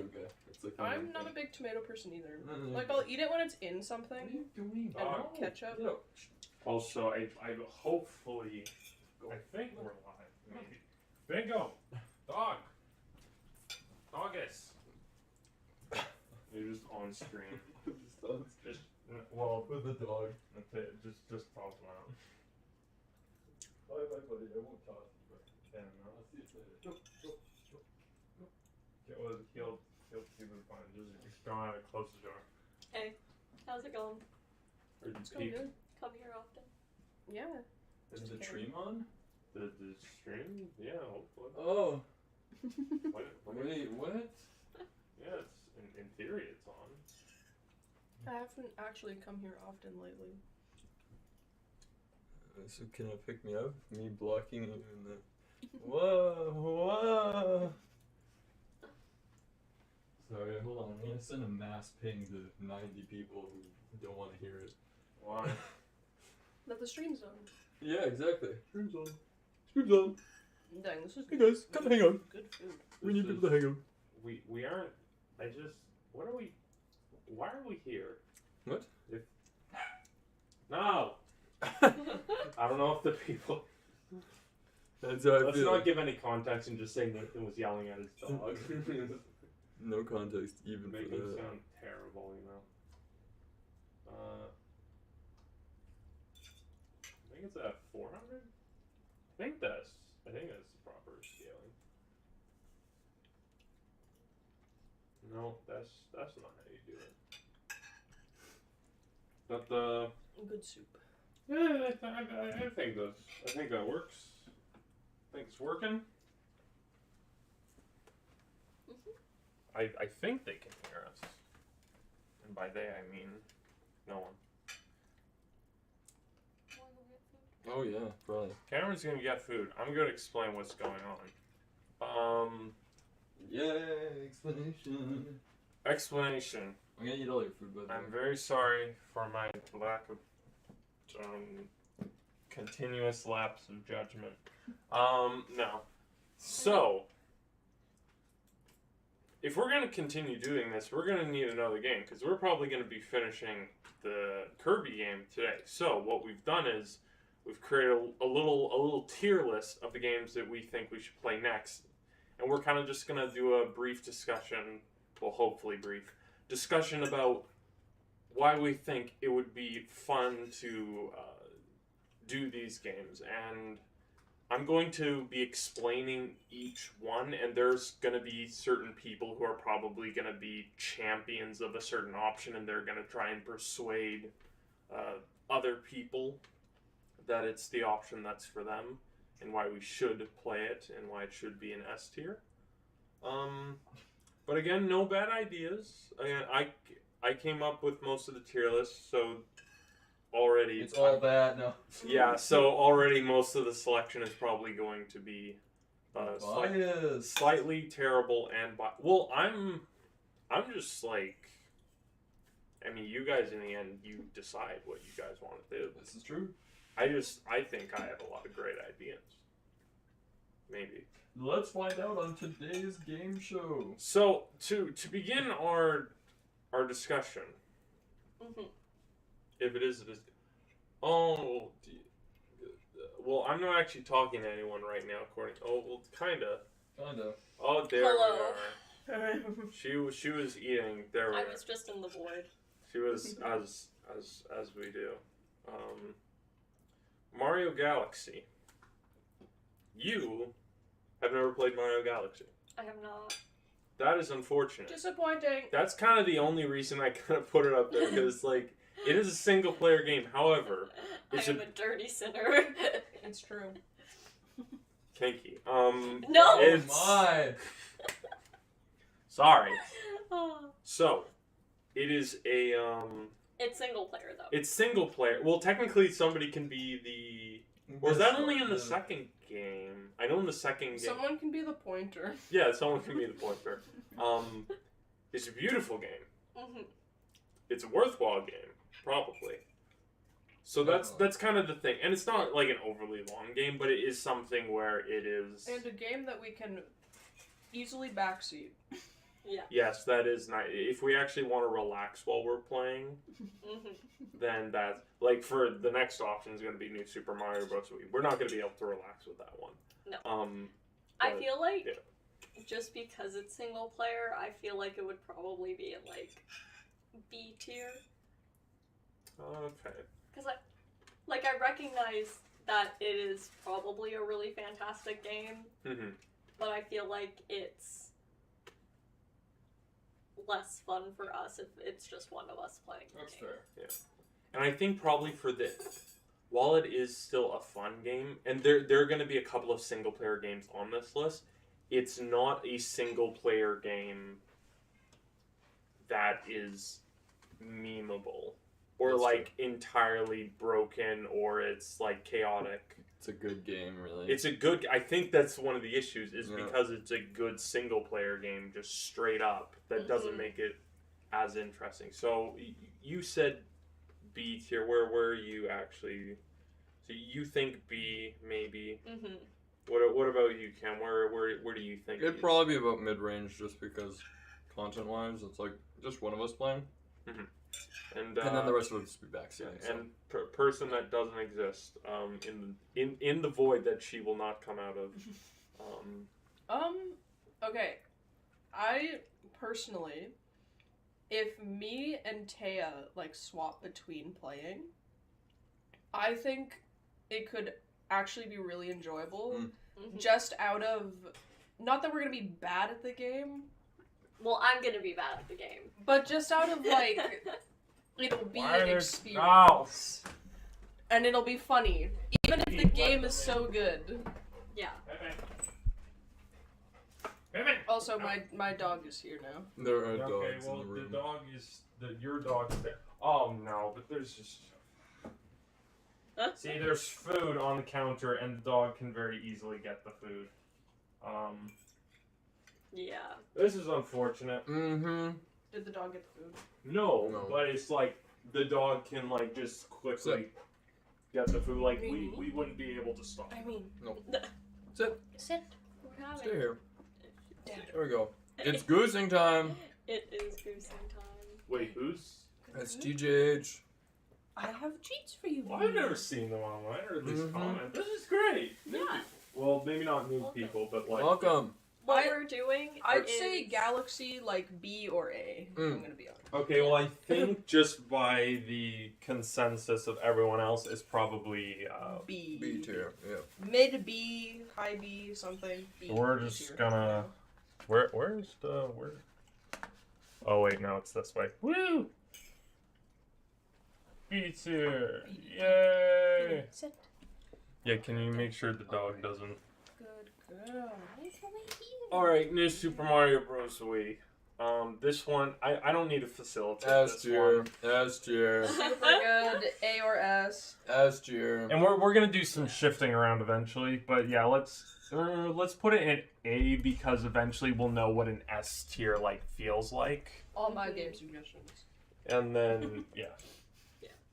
okay. It's like I'm not a big tomato person either. Mm. Like, I'll eat it when it's in something. What are you doing? And ketchup. You know, Also, I hopefully, I think we're live. Maybe. Bingo! Dog! Doggus! You're just on stream. Just, well, with the dog. okay, just toss them out. Bye, buddy. I won't toss you, but Yeah, no. I'll see you later. It was he'll see the fun. Just go out and close the door. Hey, how's it going? It's going good. Come here often. Yeah. Is the stream on? The stream? Yeah, hopefully. Oh. What? Wait, what? Yeah, it's in theory it's on. I haven't actually come here often lately. So can I pick me up? Me blocking you in the... Whoa. Sorry, hold on. I'm gonna send a mass ping to 90 people who don't want to hear it. Why? That the stream's on. Yeah, exactly. Stream's on. Stream's on. Dang, this is Hey good. guys, come hang out. Good food. We need people to hang out. We aren't. What are we? Why are we here? What? No. I don't know if the people. That's how I Let's feel. not give any context and just say Nathan was yelling at his dog. No context even Make for him that. sound terrible, you know. I think it's at 400. I think that's the proper scaling. No, that's not how you do it. But the Good soup. yeah, I think that works. I think it's working. I think they can hear us, and by they I mean no one. Oh yeah, probably. Cameron's gonna get food. I'm gonna explain what's going on. Yay, explanation. Explanation. I'm gonna eat all your food, by the way. I'm very sorry for my lack of continuous lapse of judgment. No. So, if we're gonna continue doing this, we're gonna need another game because we're probably gonna be finishing the Kirby game today. So what we've done is we've created a little tier list of the games that we think we should play next, and we're kind of just gonna do a brief discussion. Well, hopefully brief discussion about why we think it would be fun to do these games, and I'm going to be explaining each one, and there's going to be certain people who are probably going to be champions of a certain option, and they're going to try and persuade other people that it's the option that's for them, and why we should play it, and why it should be an S tier. But again, no bad ideas. I came up with most of the tier lists, so already It's all bad, no. yeah. So already most of the selection is probably going to be slightly terrible and well, I'm just like, I mean, you guys in the end, you decide what you guys want to do. This is true. I think I have a lot of great ideas. Maybe. Let's find out on today's game show. So to begin our discussion, if it is a well, I'm not actually talking to anyone right now. Kinda. Oh, there Hello. we are. She was eating. There we I are. was just in the board. She was as we do. Mario Galaxy. You have never played Mario Galaxy. I have not. That is unfortunate. Disappointing. That's kind of the only reason I kind of put it up there, because like it is a single player game. However, it's I am a dirty sinner. It's true. kinky. No! It's, My. sorry. Oh. So, it is a It's single player though. it's single player. Well, technically somebody can be the. Or is that only in the second game? I know in the second game. Someone can be the pointer. Yeah, someone can be the pointer. It's a beautiful game. It's a worthwhile game, probably. So that's kind of the thing, and it's not like an overly long game, but it is something where it is. And a game that we can easily backseat. Yeah. Yes, that is nice. If we actually want to relax while we're playing, hmm then that's like for the next option is going to be New Super Mario Bros. Wii. We're not going to be able to relax with that one. No. I But, feel like yeah. just because it's single player, I feel like it would probably be in like B tier. Okay. Because I recognize that it is probably a really fantastic game, Mm-hmm. but I feel like it's less fun for us if it's just one of us playing the That's game. fair. And I think probably for while it is still a fun game, and there are going to be a couple of single player games on this list, it's not a single player game that is memeable or That's like entirely broken or it's like chaotic. It's a good game, really. It's a good. I think that's one of the issues is Yeah. because it's a good single player game, just straight up. That doesn't make it as interesting. So you said B tier. Where were you actually? So you think B maybe? Mm-hmm. What about you, Cam? Where do you think? It'd probably be about mid-range, just because content-wise, it's like just one of us playing, and and then the rest of us be backseating. yeah, and person that doesn't exist in the void that she will not come out of. Okay. I personally, if me and Taya like swap between playing, I think it could actually be really enjoyable. Mm-hmm. Just out of, not that we're gonna be bad at the game, Well, I'm gonna be bad at the game. but just out of like, it'll be Why an there's experience. And it'll be funny. Even if the game is so good. Yeah. Also, my dog is here now. There are Okay, dogs well, in the room. the dog is your dog's there. Oh no, but there's just. See, there's food on the counter, and the dog can very easily get the food. Yeah. This is unfortunate. Mm-hmm. Did the dog get the food? No, No. but it's like the dog can like just quickly get the food. Like we wouldn't be able to stop. I mean, Sit. Sit. We're having Stay here. Dad. There we go. It's goosing time. It is goosing time. Wait, who's? It's TJH. I have cheats for you. Well, I've never seen them online, or at least Mhm. comment. This is great. Yeah. Well, maybe not new Welcome. people, but like. Welcome. What I- we're doing I'd is... say Galaxy like B or A. I'm gonna be honest. Okay, well, I think just by the consensus of everyone else, it's probably. B. B tier. Yeah. Mid B, high B, something. B, We're B just tier. gonna- Where's the where? Oh wait, no, it's this way. Woo! B tier, yay! Sit. Yeah, can you make sure the dog doesn't? Good girl. All right, new Super Mario Bros. Wii. This one I don't need to facilitate S this tier. one. S tier. Super good. A or S. S tier. And we're gonna do some shifting around eventually, but yeah, let's put it in A because eventually we'll know what an S tier like feels like, All my game suggestions. and then yeah.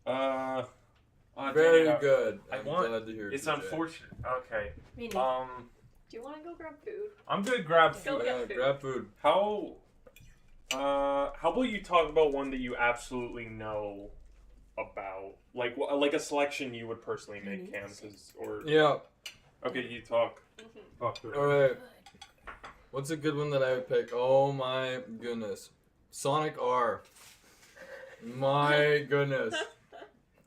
Yeah. Very dang it, good. I I'm want- glad to hear It's TJ. unfortunate. Okay. Me Do you want to go grab food? I'm gonna grab Go food. get Yeah, food. grab food. How about you talk about one that you absolutely know about, like a selection you would personally make, Cam, 'cause- or Yeah. okay, you talk. Mm-hmm. Talk through it. Alright. What's a good one that I would pick? Oh my goodness. Sonic R. My goodness.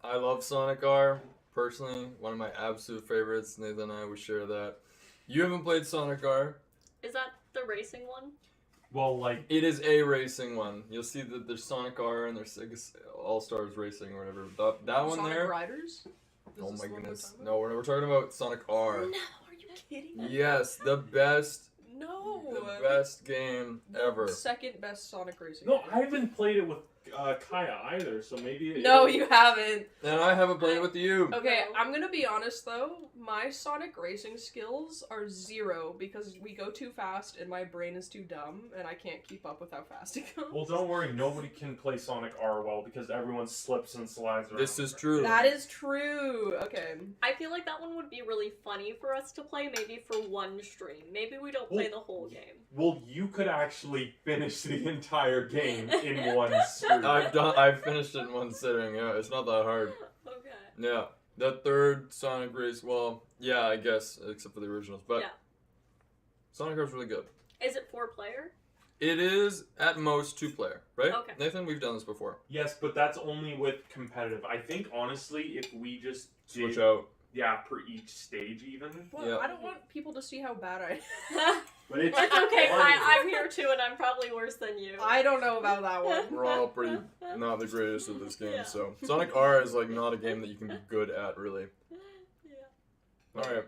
I love Sonic R. Personally, one of my absolute favorites. Nathan and I, we share that. You haven't played Sonic R. Is that the racing one? Well, like It is a racing one. You'll see that there's Sonic R and there's Sega All-Stars Racing or whatever. That one Sonic there. Riders? Is Oh this my the one we're goodness. talking No, we're talking about Sonic R. about? No, are you kidding? Yes, the best No. game ever. Second best Sonic racing. no, game. I haven't played it with Kaya either, so maybe. No, you haven't. And I haven't played it with you. Okay, No. I'm gonna be honest though. My Sonic racing skills are 0 because we go too fast and my brain is too dumb and I can't keep up with how fast it goes. Well, don't worry. Nobody can play Sonic R well because everyone slips and slides around. This is true. That is true. Okay. I feel like that one would be really funny for us to play, maybe for one stream. Maybe we don't play the whole game. Well, you could actually finish the entire game in one stream. I've finished it in one sitting. Yeah, it's not that hard. Okay. Yeah, that third Sonic race. Well, yeah, I guess except for the originals, but Yeah. Sonic R's really good. Is it 4-player? It is at most 2-player, right? Okay. Nathan, we've done this before. Yes, but that's only with competitive. I think honestly, if we just Switch did, out. yeah, per each stage even. Well, Yeah. I don't want people to see how bad I am. But it's That's okay. funny. I'm here too, and I'm probably worse than you. I don't know about that one. We're all pretty not the greatest at this game, Yeah. so Sonic R is like not a game that you can be good at, really. Yeah. All right.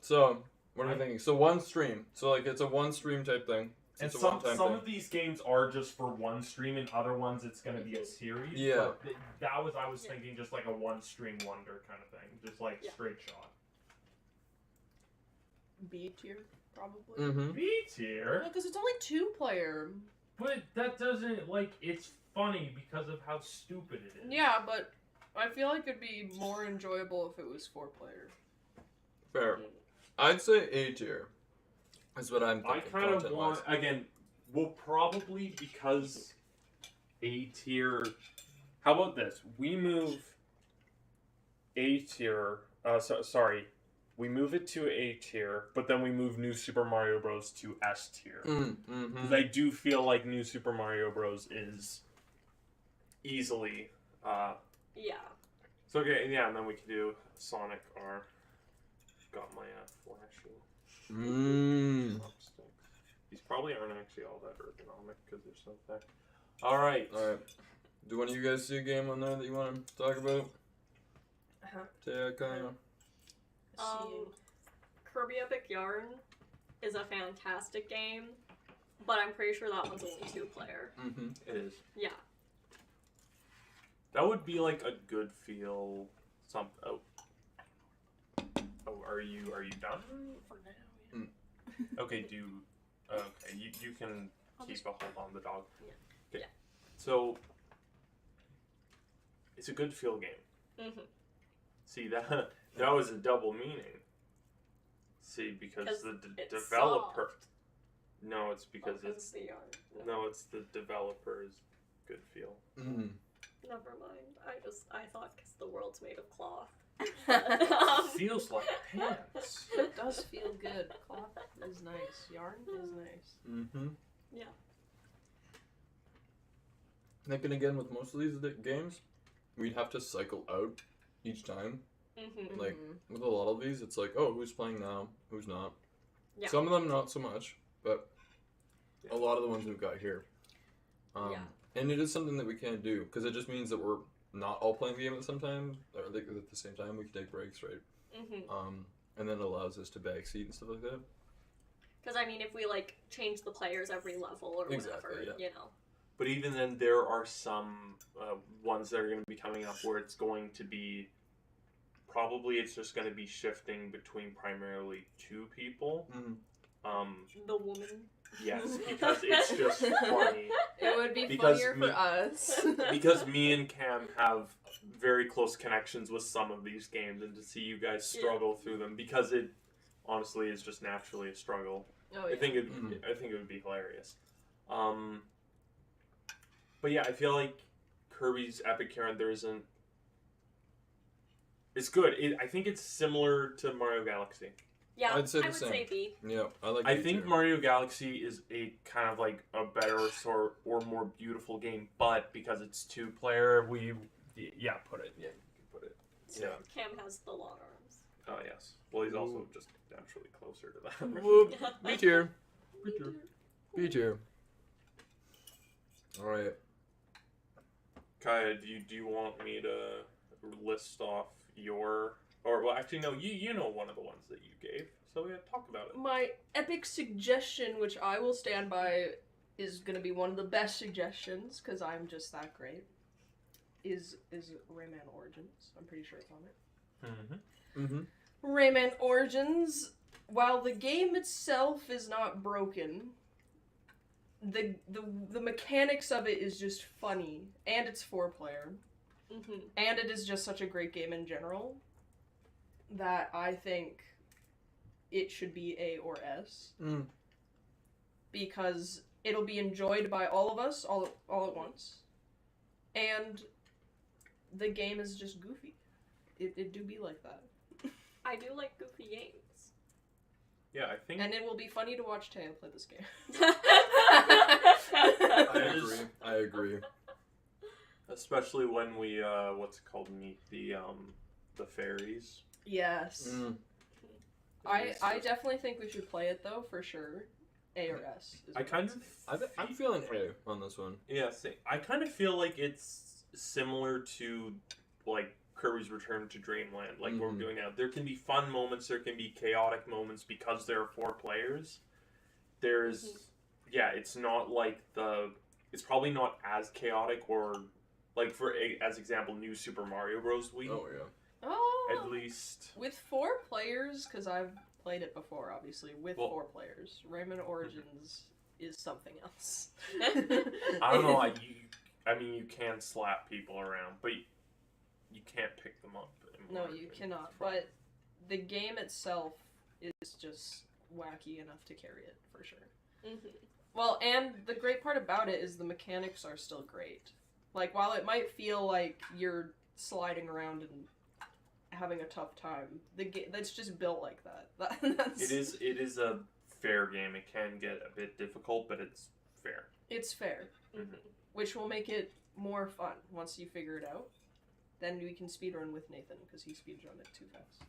So what are we thinking? So one stream. So like it's a one stream type thing. And It's a some one-time some thing. of these games are just for one stream, and other ones it's gonna be a series. Yeah. But I was Yeah. thinking just like a one stream wonder kind of thing, just like Yeah. straight shot. B tier, probably. Mm-hmm. B tier, Because it's only 2-player. but that doesn't it's funny because of how stupid it is. Yeah, but I feel like it'd be more enjoyable if it was 4-player. Fair. I'd say A tier. That's what I'm I thinking. kind of content-wise. want again. We'll probably because A tier. How about this? We move A tier. Sorry, we move it to A tier, but then we move New Super Mario Bros. To S tier. Mm-hmm. Because I do feel like New Super Mario Bros. Is easily. Yeah. So okay, yeah, and then we can do Sonic R. Got my flashy Mm. chopsticks. These probably aren't actually all that ergonomic because they're so thick. All right. All right. Do one of you guys see a game on there that you want to talk about? Uh-huh. Yeah, kind of. Kirby Epic Yarn is a fantastic game, but I'm pretty sure that one's only 2-player. Mm-hmm. It is. Yeah. That would be like a good feel. Oh, are you done? For now. Okay, okay, you can I'll keep just- a hold on the dog. Yeah. Okay. Yeah. So it's a good feel game. Mm-hmm. See that was a double meaning. See, because 'Cause the it's developer. soft. No, it's because Because it's the yarn. no, it's the developer's good feel. Mm. Never mind. I thought because the world's made of cloth. Feels like pants. It does feel good. Cloth is nice. Yarn is nice. Mm-hmm. Yeah. Thinking again with most of these games, we'd have to cycle out each time. Mm-hmm. Like with a lot of these, it's like, oh, who's playing now? Who's not? Yeah. Some of them not so much, but a lot of the ones we've got here. Yeah. And it is something that we can't do because it just means that we're not all playing the game at the same time. Or like at the same time, we can take breaks, right? Mm-hmm. And then it allows us to backseat and stuff like that. Because I mean, if we like change the players every level or Exactly, whatever, yeah. you know. But even then, there are some ones that are going to be coming up where it's going to be probably it's just going to be shifting between primarily 2 people. The woman. Yes, because it's just funny. It would be Because funnier me- for us. Because me and Cam have very close connections with some of these games, and to see you guys struggle through them, because it honestly is just naturally a struggle. Oh, yeah. I think it would be hilarious. But yeah, I feel like Kirby's Epic Yarn there isn't. It's good. I think it's similar to Mario Galaxy. Yeah, I'd say the I would same. say B. Yeah, I like. I it think too. Mario Galaxy is a kind of like a better or more beautiful game, but because it's 2-player, put it. Yeah, you can put it. Yeah. Cam has the long arms. Oh yes. Well, he's also just naturally closer to that. Whoop. B tier. B tier. All right. Kaya, do you want me to list off your well actually no you know one of the ones that you gave, so we have to talk about it. My epic suggestion, which I will stand by, is gonna be one of the best suggestions because I'm just that great. Is Rayman Origins? I'm pretty sure it's on it. Mm-hmm. Mm-hmm. Rayman Origins. While the game itself is not broken, the mechanics of it is just funny, and it's 4-player, and it is just such a great game in general that I think it should be A or S. Because it'll be enjoyed by all of us all at once, and the game is just goofy. It do be like that. I do like goofy games. Yeah, I think. And it will be funny to watch Taya play this game. I agree. Especially when we meet the fairies. Yes. I definitely think we should play it though, for sure. A or S. I'm feeling A on this one. Yeah, same. I kind of feel like it's similar to like Kirby's Return to Dreamland, like what we're doing now. There can be fun moments, there can be chaotic moments because there are 4 players. It's not like it's probably not as chaotic or like as example, New Super Mario Bros. Wii. Oh yeah. Oh. At least with 4 players, because I've played it before, obviously. With 4 players, Rayman Origins is something else. I don't know. I mean, you can slap people around, but you can't pick them up. No, you cannot. But the game itself is just wacky enough to carry it, for sure. Well, and the great part about it is the mechanics are still great. Like, while it might feel like you're sliding around and having a tough time, that's just built like that. It is a fair game. It can get a bit difficult, but it's fair. It's fair. Which will make it more fun once you figure it out. Then we can speedrun with Nathan, because he speedrun it too fast.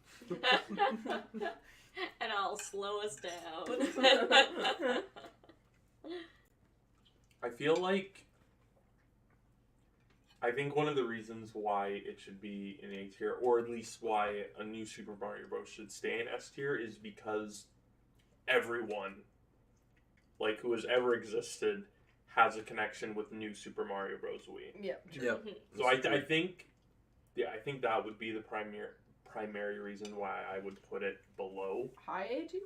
And I'll slow us down. I think one of the reasons why it should be in A tier, or at least why a New Super Mario Bros. Should stay in S tier, is because everyone, like, who has ever existed has a connection with New Super Mario Bros. Wii. Yeah. Yep. So I think that would be the primary reason why I would put it below. High A tier?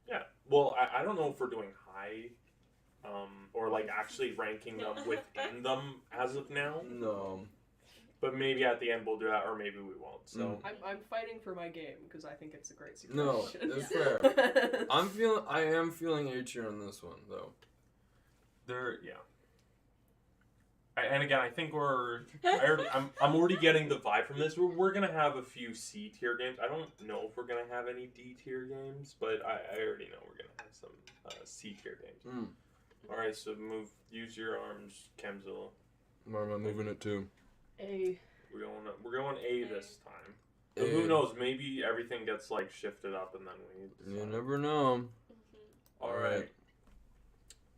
Yeah. Well, I don't know if we're doing high, or like actually ranking them within them as of now. No. But maybe at the end we'll do that, or maybe we won't. So I'm fighting for my game because I think it's a great suggestion. No, it's fair. I am feeling A tier on this one though. And again, I think I'm already getting the vibe from this. We're gonna have a few C tier games. I don't know if we're gonna have any D tier games, but I already know we're gonna have some C tier games. All right, so use your arms, Kemzilla. Where am I moving it to? A. We're going A this time. So who knows? Maybe everything gets like shifted up, and then we. You never know. All right.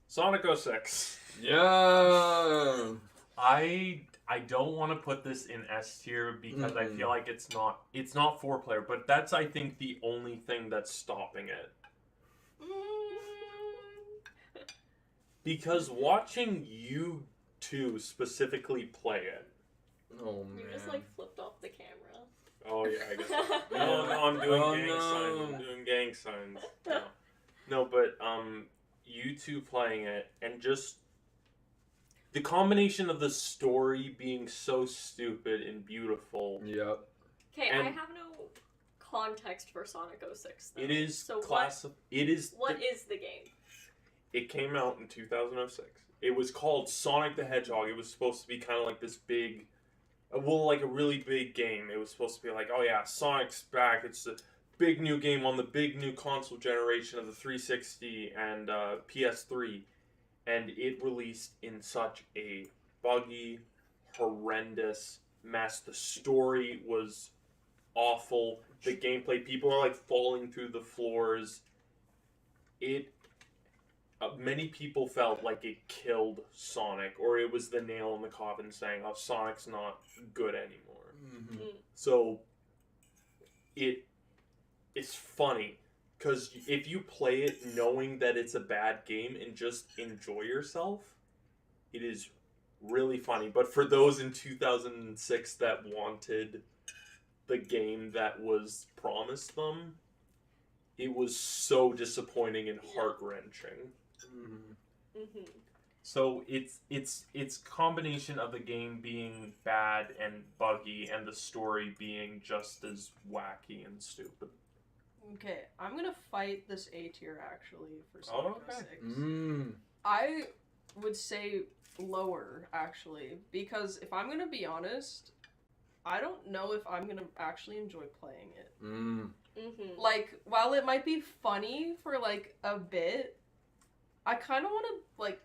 Sonic 06. Yeah. I don't want to put this in S tier because I feel like it's not 4-player, but that's I think the only thing that's stopping it. Because watching you two specifically play it. Oh man. You just like flipped off the camera. Oh yeah, I guess. No, I'm doing gang signs. I'm doing gang signs. No, but you two playing it and just the combination of the story being so stupid and beautiful. Yep. Okay, I have no context for Sonic 06 though. It is so What is the game? It came out in 2006. It was called Sonic the Hedgehog. It was supposed to be kind of like this big, like a really big game. It was supposed to be like, oh yeah, Sonic's back. It's a big new game on the big new console generation of the 360 and PS3. And it released in such a buggy, horrendous mess. The story was awful. The gameplay, people are like falling through the floors. Many people felt like it killed Sonic, or it was the nail in the coffin saying, oh, Sonic's not good anymore. So, it's funny. Because if you play it knowing that it's a bad game and just enjoy yourself, it is really funny. But for those in 2006 that wanted the game that was promised them, it was so disappointing and heart-wrenching. Mm-hmm. So it's combination of the game being bad and buggy and the story being just as wacky and stupid. Okay, I'm gonna fight this A tier actually for Sonic Okay. 06. I would say lower actually, because if I'm gonna be honest, I don't know if I'm gonna actually enjoy playing it. Mm-hmm. Like, while it might be funny for like a bit, I kind of want to like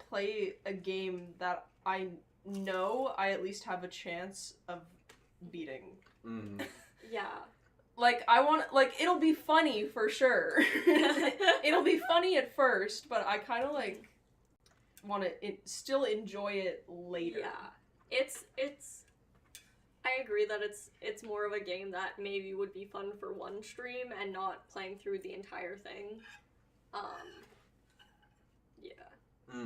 play a game that I know I at least have a chance of beating. Yeah. Like, I want, like, it'll be funny for sure. It'll be funny at first, but I kind of like want to still enjoy it later. Yeah. It's I agree that it's more of a game that maybe would be fun for one stream and not playing through the entire thing. Yeah.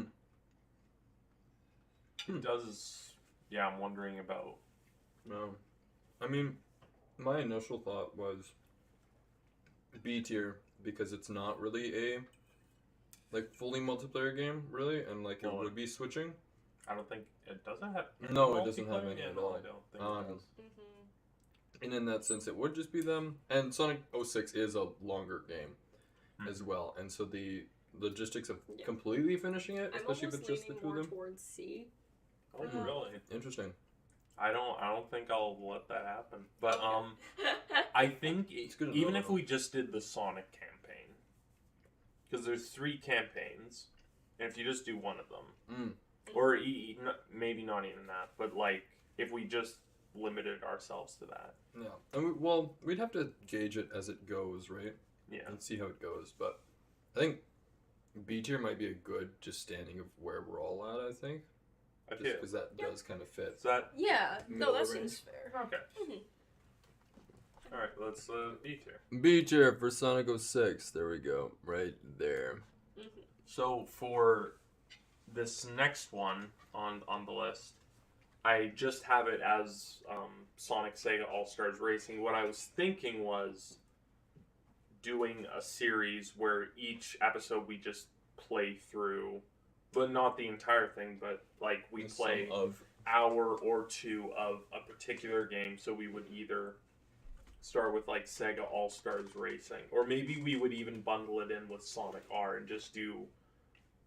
It does. Yeah, I'm wondering about. No. I mean, my initial thought was B tier because it's not really a like fully multiplayer game, really, and like it No, would be switching. I don't think it doesn't have. No, it doesn't have multiplayer? any Yeah, at no, all. I don't think it does. Mm-hmm. And in that sense, it would just be them. And Sonic 06 is a longer game as well, and so the logistics of Yeah. completely finishing it, I'm especially almost with just the leaning two of more them, towards C. Oh, really? interesting. I don't think I'll let that happen. But Okay. I think good to even know, if though. we just did the Sonic campaign, because there's 3 campaigns, and if you just do one of them, or maybe not even that, but like if we just limited ourselves to that, Yeah. And we'd have to gauge it as it goes, right? yeah, And see how it goes. But I think B tier might be a good just standing of where we're all at, I think. I Just feel. because that Yeah. does kind of fit. Is that Yeah, Middle no, that of the range. seems fair. okay? Mhm. All right, let's B tier. B tier for Sonic 06. There we go. Right there. Mhm. So for this next one on the list, I just have it as Sonic Sega All Stars Racing. What I was thinking was doing a series where each episode we just play through, but not the entire thing, but like we Some play of hour or two of a particular game. So we would either start with like Sega All Stars Racing, or maybe we would even bundle it in with Sonic R and just do.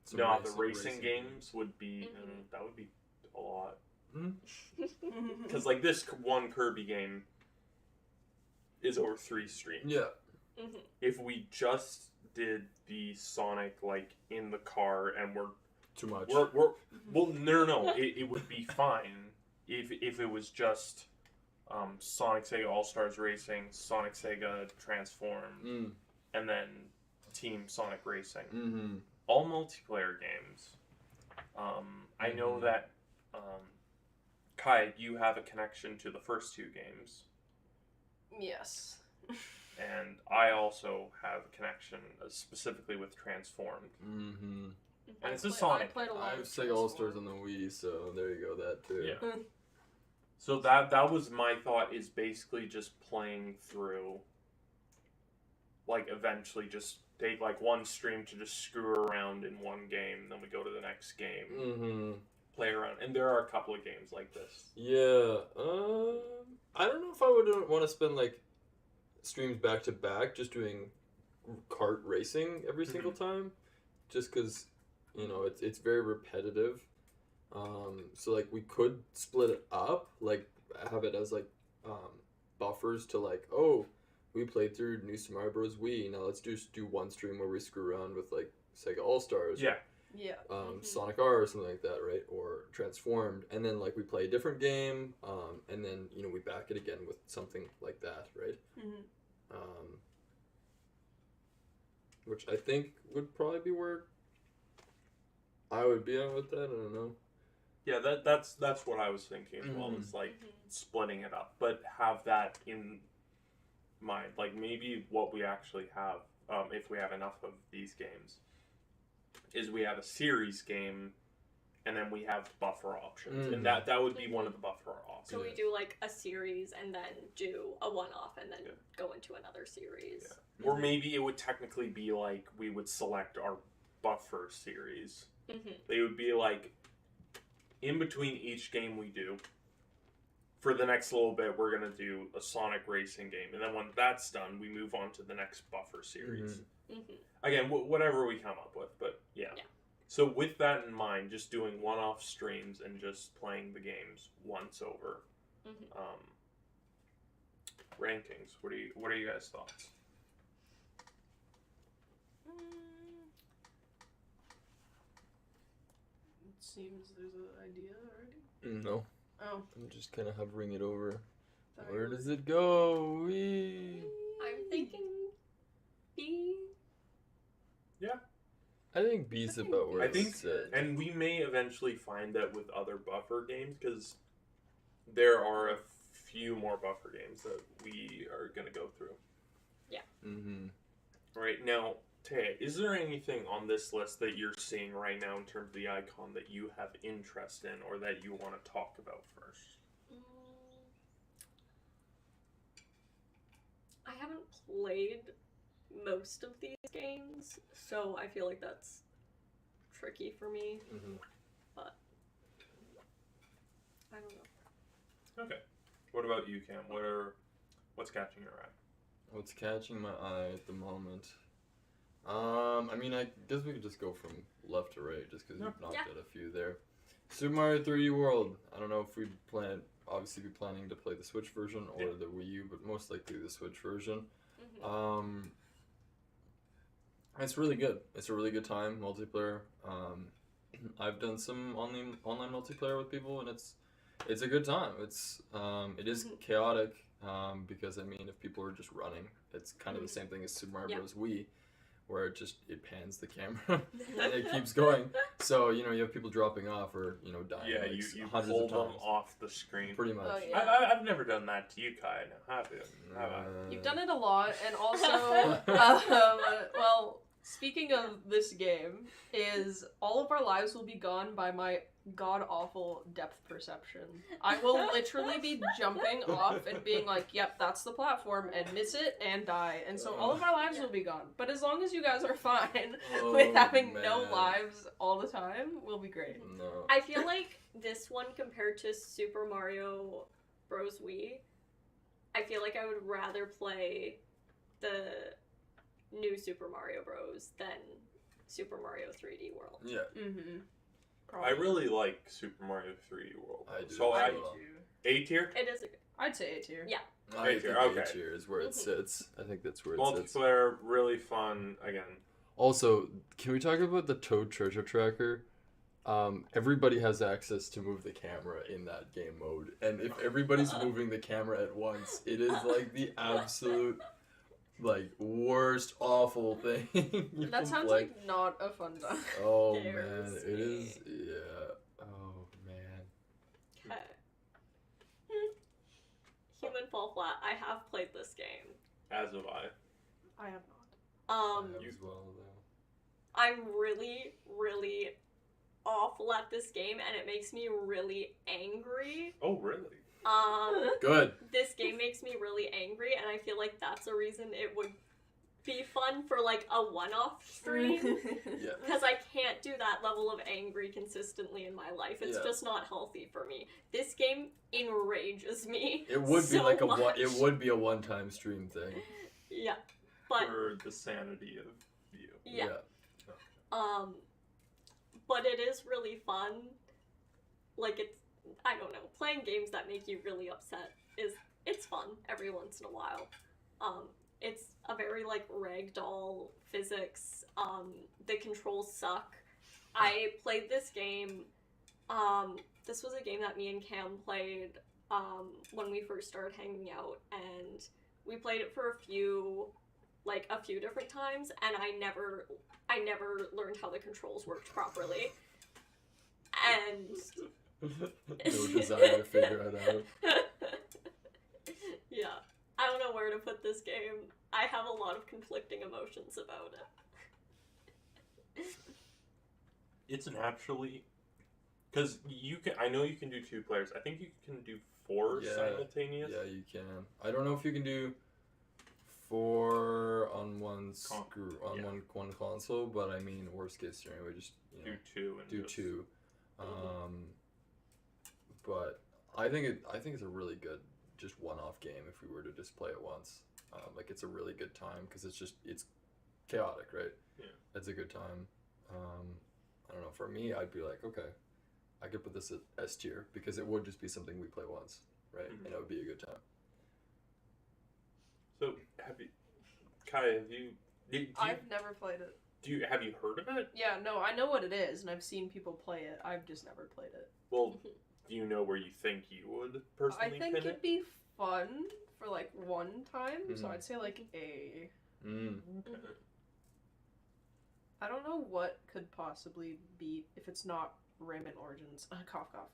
some No, the racing games would be Mhm. that would be a lot. Mm-hmm. Because like this one Kirby game is over 3 streams. Yeah. Mhm. If we just did the Sonic like in the car and Too much. we're well no it would be fine if it was just Sonic Sega All Stars Racing, Sonic Sega Transformed, and then Team Sonic Racing. Mm-hmm. All multiplayer games. I know that Kai, you have a connection to the first 2 games, Yes. and I also have a connection specifically with Transformed. Mm-hmm. And it's I a play- Sonic. I played a lot I of have Sega All Stars on Transform. the Wii, so there you go. That too. Yeah. So that was my thought, is basically just playing through, like eventually just take like one stream to just screw around in one game, then we go to the next game, Mm-hmm. play around, and there are a couple of games like this. Yeah. I don't know if I would want to spend like streams back to back just doing kart racing every single time, just because it's very repetitive. So like we could split it up, like have it as like buffers to like, oh, we played through New Super Mario Bros. Wii. Now let's just do one stream where we screw around with like Sega All Stars. Yeah. Yeah. Sonic R or something like that, right? Or Transformed, and then like we play a different game, and then we back it again with something like that, right? Mm-hmm. Which I think would probably be where I would be at with that. I don't know. Yeah, that's what I was thinking as well. Mhm. Is like Mhm. splitting it up, but have that in mind. Like maybe what we actually have if we have enough of these games, is we have a series game, and then we have buffer options, and that would be one of the buffer options. So we do like a series and then do a one-off and then go into another series. Yeah. Or maybe it would technically be like we would select our buffer series. They would be like in between each game we do. For the next little bit, we're gonna do a Sonic racing game, and then when that's done, we move on to the next buffer series. Again, whatever we come up with, but yeah. So with that in mind, just doing one-off streams and just playing the games once over. Rankings. What are you guys' thoughts? It seems there's an idea already. No. Oh. I'm just kind of hovering it over. Sorry. Where does it go? Wee. I'm thinking B. Yeah. I think B's about where I think, it's at. and we may eventually find that with other buffer games, because there are a few more buffer games that we are going to go through. Yeah. Right, now, Taya, is there anything on this list that you're seeing right now in terms of the icon that you have interest in or that you want to talk about first? I haven't played most of these games, so I feel like that's tricky for me. But I don't know. Okay. What about you, Cam? What's catching your eye? What's catching my eye at the moment? I mean, I guess we could just go from left to right, just because we've knocked out a few there. Super Mario 3D World. I don't know if we'd obviously be planning to play the Switch version or the Wii U, but most likely the Switch version. It's really good. It's a really good time, multiplayer. I've done some online multiplayer with people, and it's a good time. It is chaotic, because, I mean, if people are just running, it's kind of the same thing as Super Mario Bros. Wii, where it pans the camera and it keeps going. So, you have people dropping off or, dying. Yeah, like you hundreds pull of them times. off the screen. Pretty much. Oh, yeah. I've never done that to you, Kai. Now, have you? Have I? You've done it a lot, and also, well, speaking of this game, is all of our lives will be gone by my god-awful depth perception. I will literally be jumping off and being like, yep, that's the platform, and miss it and die. And so all of our lives will be gone. But as long as you guys are fine with having no lives all the time, we'll be great. No. I feel like this one compared to Super Mario Bros. Wii, I feel like I would rather play the new Super Mario Bros. Than Super Mario 3D World. Yeah. I really like Super Mario 3D World. I do. So I I A tier? It is a good. I'd say A tier. Yeah. I think tier, A okay. tier is where it sits. I think that's where it sits. Multiplayer, really fun. Again, Also, can we talk about the Toad Treasure Tracker? Everybody has access to move the camera in that game mode, and if everybody's moving the camera at once, it is like the absolute worst awful thing. That sounds like not a fun time. Oh Scares man, it me. is. Yeah. Oh man. Okay. Human Fall Flat. I have played this game. as have I. I have not. I have as well, though. I'm really, really awful at this game, and it makes me really angry. Oh, really? Good. This game makes me really angry, and I feel like that's a reason it would be fun for like a one-off stream. Yeah. Because I can't do that level of angry consistently in my life. It's Yeah. just not healthy for me. This game enrages me. It would be so like much. it would be a one-time stream thing. Yeah, but For the sanity of you. yeah. But it is really fun. Like I don't know, playing games that make you really upset it's fun every once in a while. It's a very like ragdoll physics. The controls suck. I played this game. This was a game that me and Cam played when we first started hanging out, and we played it for a few different times, and I never learned how the controls worked properly. And No desire to figure it out. yeah, I don't know where to put this game. I have a lot of conflicting emotions about it. It's naturally because you can. I know you can do 2 players. I think you can do 4 Yeah. simultaneous. Yeah, you can. I don't know if you can do 4 on one yeah. one console, but I mean, worst case scenario, we just Do 2 and do just, 2. But I think it's a really good just one-off game if we were to just play it once. Like it's a really good time because it's chaotic, right? Yeah. It's a good time. I don't know. For me, I'd be like, okay, I could put this at S tier because it would just be something we play once, right? Mhm. And it would be a good time. So Kai, I've never played it. have you heard of it? Yeah, no, I know what it is, and I've seen people play it. I've just never played it. Well, do you know where you think you would personally I think pin it'd it? be fun for like one time, so Mhm. I'd say like A. Mm. Okay. I don't know what could possibly beat if it's not Rayman Origins. Cough cough.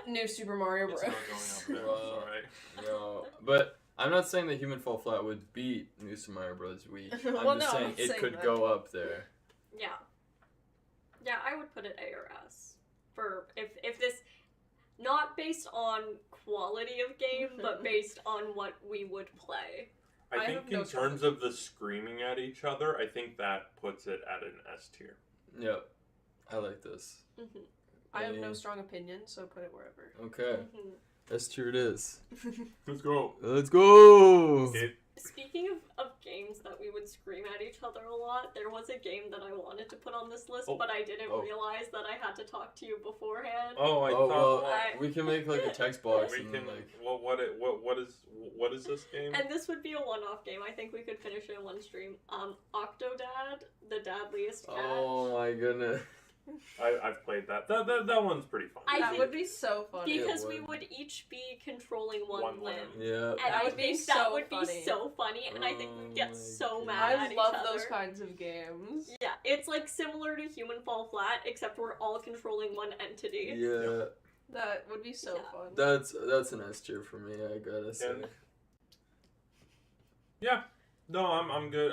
New Super Mario It's Bros. not going up there. Well, It's all right. No, but I'm not saying that Human Fall Flat would beat New Super Mario Bros. Wii. I'm Well, just no, I'm saying not it saying could that. go up there. Yeah. Yeah, I would put it A or S. For if this not based on quality of game, but based on what we would play. I I think have no in terms of the screaming at each other, I think that puts it at an S tier. Yep, I like this. Mhm. I have no Yeah. strong opinion, so put it wherever. Okay, Mhm. S tier it is. Let's go. Let's go. Okay. Speaking of games that we would scream at each other a lot, there was a game that I wanted to put on this list, Oh. but I didn't Oh. realize that I had to talk to you beforehand. Oh, I Oh thought. well, I- we can make like a text box we and can. then like. Well, what is this game? And this would be a one-off game. I think we could finish it in one stream. Octodad, the Dadliest Cat. Oh my goodness. I've played that. That one's pretty fun. I that think- would be so funny. Because it we would. would each be controlling one One limb. limb. Yeah. And That I would be think that so would be funny. so funny, and I think we'd Oh get my so God. mad I at love each those other. kinds of games. Yeah, it's like similar to Human Fall Flat, except we're all controlling one entity. Yeah. That would be so Yeah. fun. That's an S tier for me. I gotta say. Yeah. No, I'm good.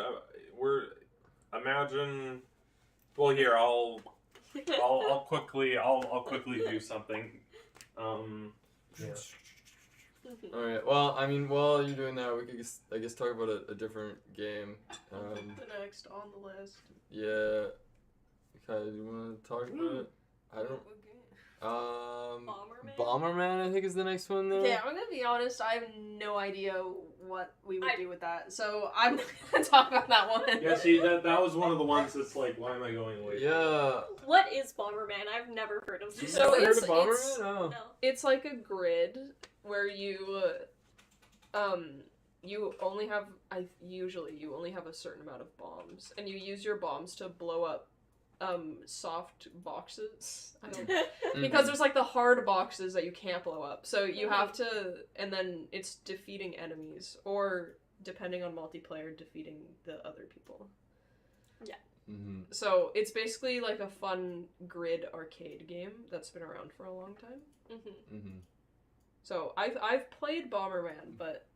Imagine. Well, here I'll quickly do something. Yeah. All right. Well, I mean, while you're doing that, we could I guess talk about a different game. The next on the list. Yeah. Okay, do you want to talk about it? I don't. Bomberman? Bomberman, I think, is the next one there. Yeah, I'm gonna be honest. I have no idea what we would I- do with that, so I'm not gonna talk about that one. Yeah. See, that was one of the ones that's like, why am I going away? Yeah. What is Bomberman? I've never heard of You this. So never heard it's- of Bomberman? it's- Oh. No. It's like a grid where you only have usually you only have a certain amount of bombs, and you use your bombs to blow up soft boxes. I don't Mm-hmm. because there's like the hard boxes that you can't blow up. So you have to, and then it's defeating enemies, or depending on multiplayer, defeating the other people. Mm-hmm. So it's basically like a fun grid arcade game that's been around for a long time. Mhm. Mm-hmm. So I've played Bomberman, but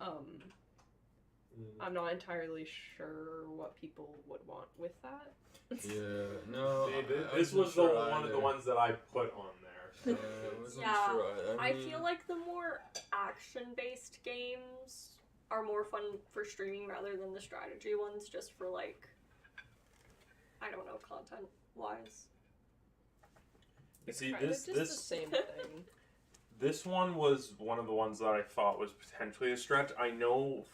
I'm not entirely sure what people would want with that. Yeah. No. This was one of the ones that I put on there. I wasn't Yeah, sure. I feel like the more action-based games are more fun for streaming rather than the strategy ones, just for like, I don't know, content-wise. It's See, kind of this just this the same thing. This one was one of the ones that I thought was potentially a stretch. I know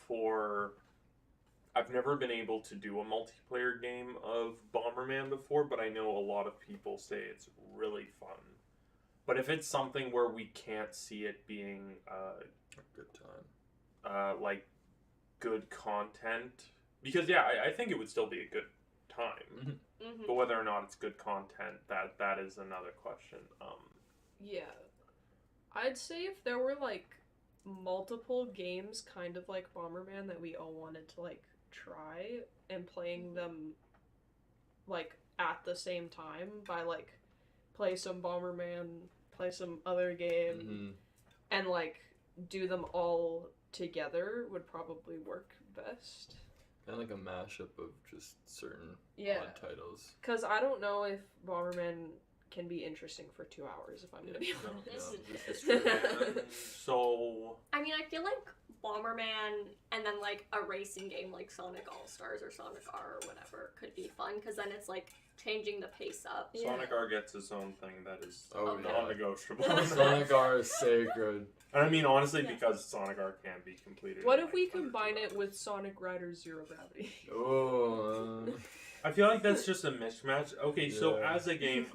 I've never been able to do a multiplayer game of Bomberman before, but I know a lot of people say it's really fun. But if it's something where we can't see it being a good time. like good content, because I think it would still be a good time. Mm-hmm. But whether or not it's good content, that is another question. Yeah. I'd say if there were like multiple games kind of like Bomberman that we all wanted to like try and playing them like at the same time by like play some Bomberman, play some other game Mm-hmm. and like do them all together would probably work best. And like a mashup of just certain Yeah. odd titles. Because I don't know if Bomberman can be interesting for 2 hours, if I'm gonna be No, honest. no, this is true. So I mean, I feel like Bomberman and then like a racing game like Sonic All Stars or Sonic R or whatever could be fun because then it's like changing the pace up. Yeah. Sonic R gets its own thing that is Oh, Okay. yeah. non-negotiable. Sonic R is sacred. And I mean, honestly, Yeah. because Sonic R can be completed. What in, if we like, 1 or 2 combine it hours. with Sonic Riders Zero Gravity? Oh, I feel like that's just a mismatch. Okay, so Yeah. as a game,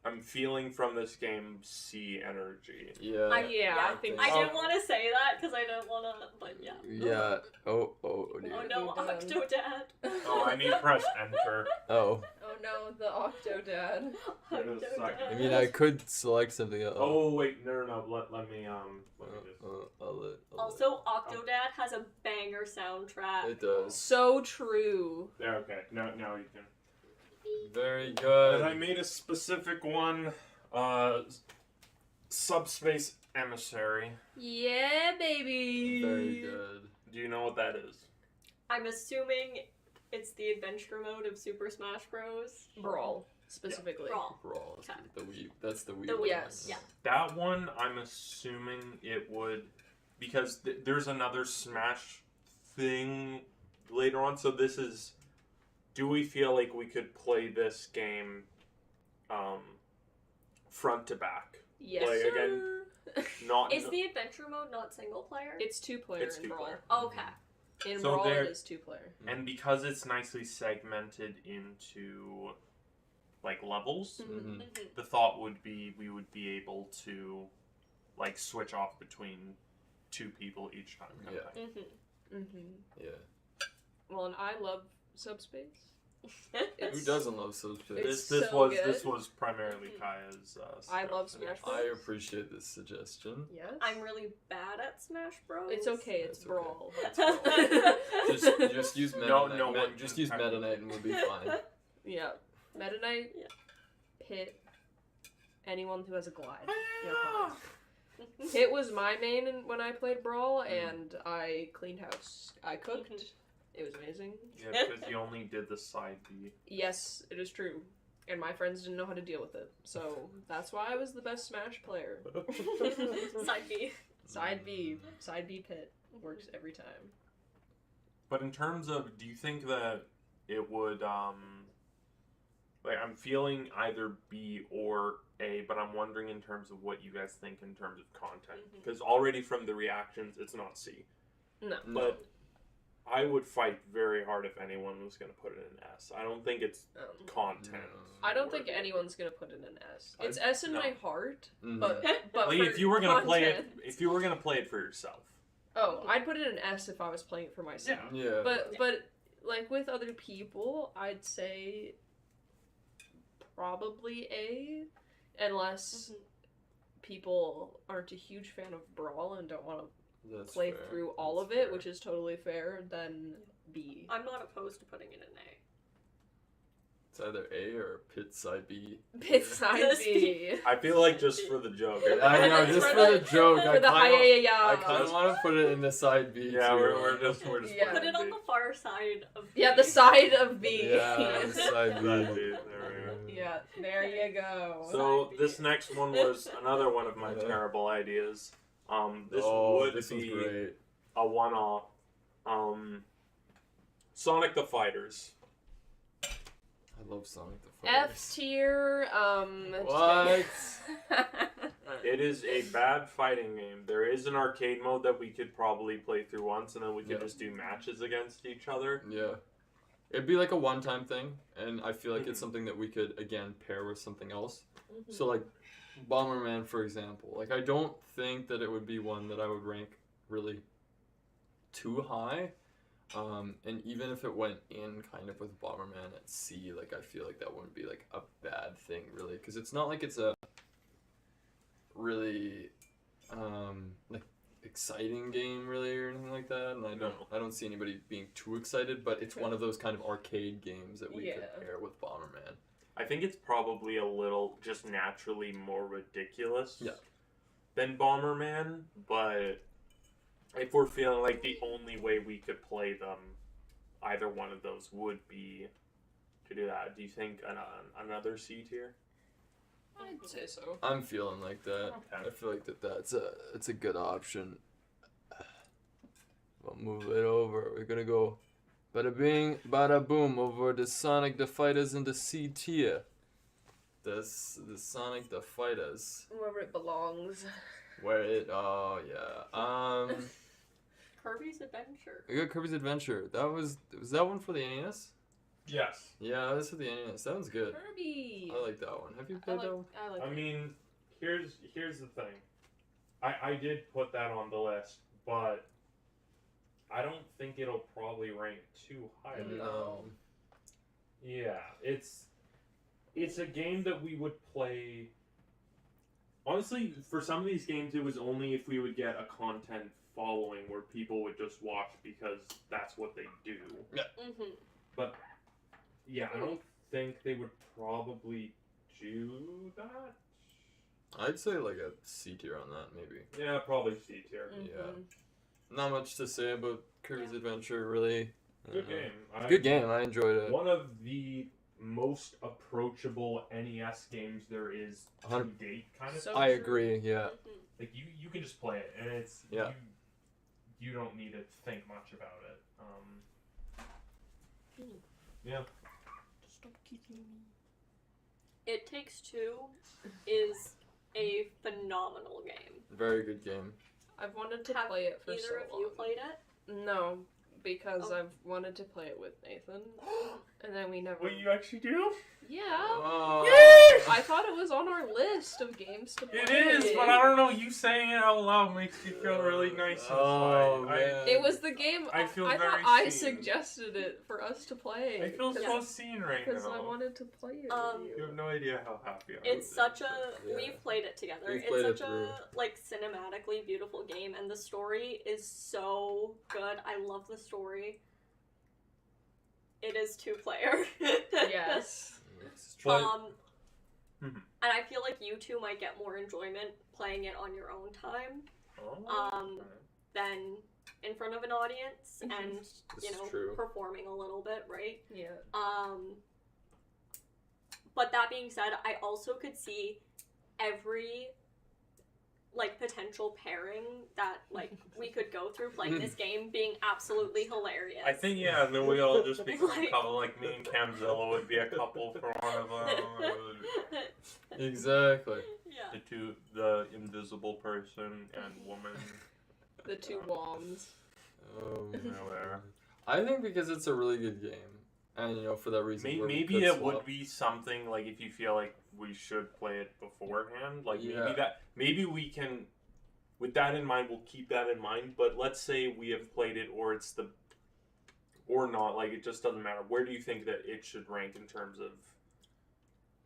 I'm feeling from this game C energy. yeah. I think I so. didn't want to say that because I don't want to, but yeah. Yeah. Oh dear. Oh What no, have you done? Octodad. Oh, I need to press enter. Oh. Oh no, the Octodad. Wait a second. I mean, I could select something else. Oh wait, no. Let me just. I'll let. Also, Octodad has a banger soundtrack. It does. So true. There, okay. Now you can. Very And good. I made a specific one. Subspace Emissary. Yeah, baby. Very good. Do you know what that is? I'm assuming it's the adventure mode of Super Smash Bros. Brawl, specifically. Brawl. Brawl. Okay. The Wii. That's the Wii. The Wii, one. yes. Yeah. That one, I'm assuming it would, because there's another Smash thing later on. So this is, do we feel like we could play this game, front to back? Yes. Like, again, sir. Not. Is the adventure mode not single player? It's 2-player It's in Brawl. 2-player. Okay. In So Brawl, there- it is 2-player. And because it's nicely segmented into, like, levels, Mhm. the thought would be we would be able to, like, switch off between 2 people each time. kind of Yeah. thing. Mm-hmm. Yeah. Well, and I love Subspace. Who It's- doesn't love Subspace? It's This so was good. primarily Kaya's. I love suggestion. Smash I appreciate this suggestion. Yes. I'm really bad at Smash Bros. It's okay. It's It's okay. Brawl. Just use Meta No, Knight. no one Just can use tackle Meta Knight and we'll be fine. Yeah. Meta Knight. Yeah. Pit. Anyone who has a glide. You're fine. Pit was my main when I played Brawl, and I cleaned house. I cooked. It was amazing. Yeah, because you only did the side B. Yes, it is true. And my friends didn't know how to deal with it. So that's why I was the best Smash player. Side B. Side B. Side B Pit. Works every time. But in terms of, do you think that it would, like, I'm feeling either B or A, but I'm wondering in terms of what you guys think in terms of content. Mhm. Because already from the reactions, it's not C. No. No. But I would fight very hard if anyone was going to put it in S. I don't think it's content. I don't think worthy. anyone's gonna put it in S. It's I- S in no. my heart, Mhm. but Like, for if you were going to play it, content- if you were going to play it for yourself. Oh, I'd put it in S if I was playing it for myself. Yeah. But like with other people, I'd say probably A, unless people aren't a huge fan of Brawl and don't want to That's play fair. through all That's of it, fair. which is totally fair. Then B. I'm not opposed to putting it in A. It's either A or Pit side B. Pit side Yes. B. I feel like just for the joke. I know, just for the joke. For the I kind of hi want to put it in the side B. Yeah, too. we're just Yeah. Put it on the far side of B. Yeah, the side of B. Yeah, side B. That'd be- there we go. Yeah, there you go. So Side B. this next one was another one of my Yeah. terrible ideas. This Oh, would this one's be great. a one-off. Sonic the Fighters. I love Sonic the F Fighters. tier. What? It is a bad fighting game. There is an arcade mode that we could probably play through once, and then we could Yeah. just do matches against each other. Yeah. It'd be like a one-time thing, and I feel like Mhm. it's something that we could, again, pair with something else. Mhm. So, like, Bomberman, for example. Like, I don't think that it would be one that I would rank really too high. And even if it went in kind of with Bomberman at C, like, I feel like that wouldn't be, like, a bad thing, really. Because it's not like it's a really, like, exciting game, really, or anything like that. And No. I don't see anybody being too excited, but it's one of those kind of arcade games that we Yeah. could pair with Bomberman. I think it's probably a little just naturally more ridiculous. Yeah. than Bomberman, but if we're feeling like the only way we could play them, either one of those would be to do that. Do you think another C tier? I'd say so. I'm feeling like that. Okay. I feel like it's a good option. We'll move it over. We're gonna go bada bing, bada boom over the Sonic the Fighters in the C tier. The Sonic the Fighters. Wherever it belongs. Where it yeah. Kirby's Adventure. We got Kirby's Adventure. Was that one for the NES? Yes. Yeah, that's for the NES. That one's good. Kirby. I like that one. Have you I played like. that one? I like. I mean, here's the thing. I did put that on the list, but I don't think it'll probably rank too highly. No. Yeah, it's a game that we would play. Honestly, for some of these games, it was only if we would get a content following where people would just watch because that's what they do. Mm-hmm. But yeah, I don't think they would probably do that. I'd say like a C tier on that, maybe. Yeah, probably C tier. Mhm. Not much to say about Kirby's Adventure, really. Good game. Good game. I enjoyed it. One of the most approachable NES games there is to 100 date, kind of. So I true. agree. Yeah. Mm-hmm. Like you can just play it, and it's Yeah. you don't need to think much about it. Yeah. Stop kicking me. It Takes Two is a phenomenal game. Very good game. I've wanted to Have play it for so Either of long. you played it? No, because Oh. I've wanted to play it with Nathan, and then we never. Wait, you actually do? Yeah. Oh. I thought it was on our list of games to play. It is, but I don't know. You saying it out loud makes me feel really nice Oh, inside. man. It was the game. I feel I thought very I seen. suggested it for us to play. I feel Yeah. so seen right because now. I wanted to play it with You you. have no idea how happy I am. It's such a. Yeah. We've played it together. We've It's played it such a like cinematically beautiful game, and the story is so good. I love the story. It is 2-player. Yes. But And I feel like you two might get more enjoyment playing it on your own time than in front of an audience Mhm. and This you is know true. performing a little bit, right? Yeah. But that being said, I also could see every like potential pairing that like we could go through playing this game being absolutely hilarious. I think and then we all just become Like- a couple. Like me and Camzilla would be a couple for one of them. Exactly. Yeah. The invisible person and woman. The two Woms. Whatever. I think because it's a really good game, and for that reason, where we Maybe could it swap. would be something like if you feel like we should play it beforehand. Like Yeah. maybe we can. With that in mind, we'll keep that in mind. But let's say we have played it, or not. Like it just doesn't matter. Where do you think that it should rank in terms of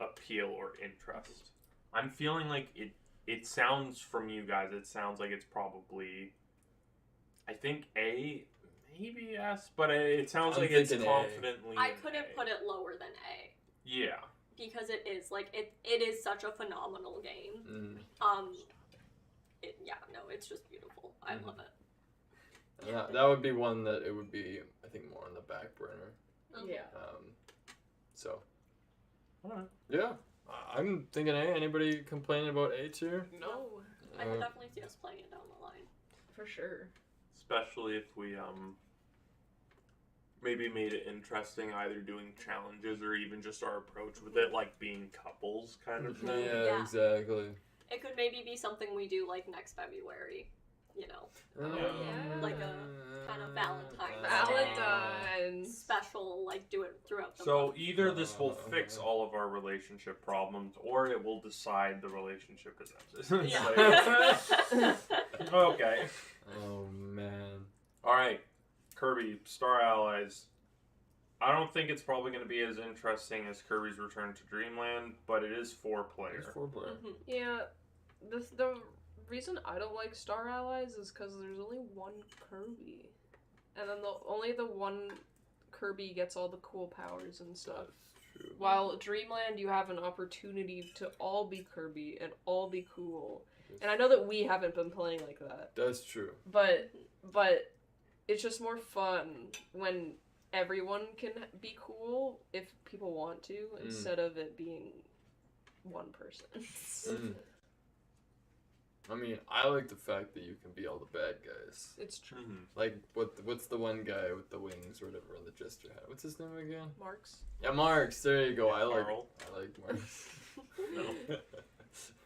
appeal or interest? I'm feeling like it. It sounds from you guys. It sounds like it's probably. I think A, maybe S, but it sounds I'm like it's thinking A. confidently. I in couldn't A. put it lower than A Yeah. because it is like it is such a phenomenal game. Mm. It's just beautiful. I Mhm. love it. And that would be one that it would be, I think, more on the back burner. Yeah. So. Alright. Yeah, I'm thinking A. Anybody complaining about A tier? No, I can definitely see us playing it down the line. for sure. Especially if we maybe made it interesting, either doing challenges or even just our approach with it, like being couples kind of thing. Yeah, Yeah. exactly. It could maybe be something we do like next February, Yeah. like a kind of Valentine's Valentine's. special, like do it throughout the So month. either this will fix all of our relationship problems, or it will decide the relationship is ended. Yeah. Okay. Oh man. All right, Kirby Star Allies. I don't think it's probably going to be as interesting as Kirby's Return to Dreamland, but it is 4-player. There's 4-player. Mhm. Yeah, the reason I don't like Star Allies is because there's only one Kirby, and then only the one Kirby gets all the cool powers and stuff. That's true. While Dreamland, you have an opportunity to all be Kirby and all be cool, And I know that we haven't been playing like that. That's true. But it's just more fun when everyone can be cool if people want to, instead of it being one person. Mm. I mean, I like the fact that you can be all the bad guys. It's true. Like, what's the one guy with the wings or whatever on the jester hat? What's his name again? Marks. Yeah, Marks. There you go. I like Carl. Marks. No.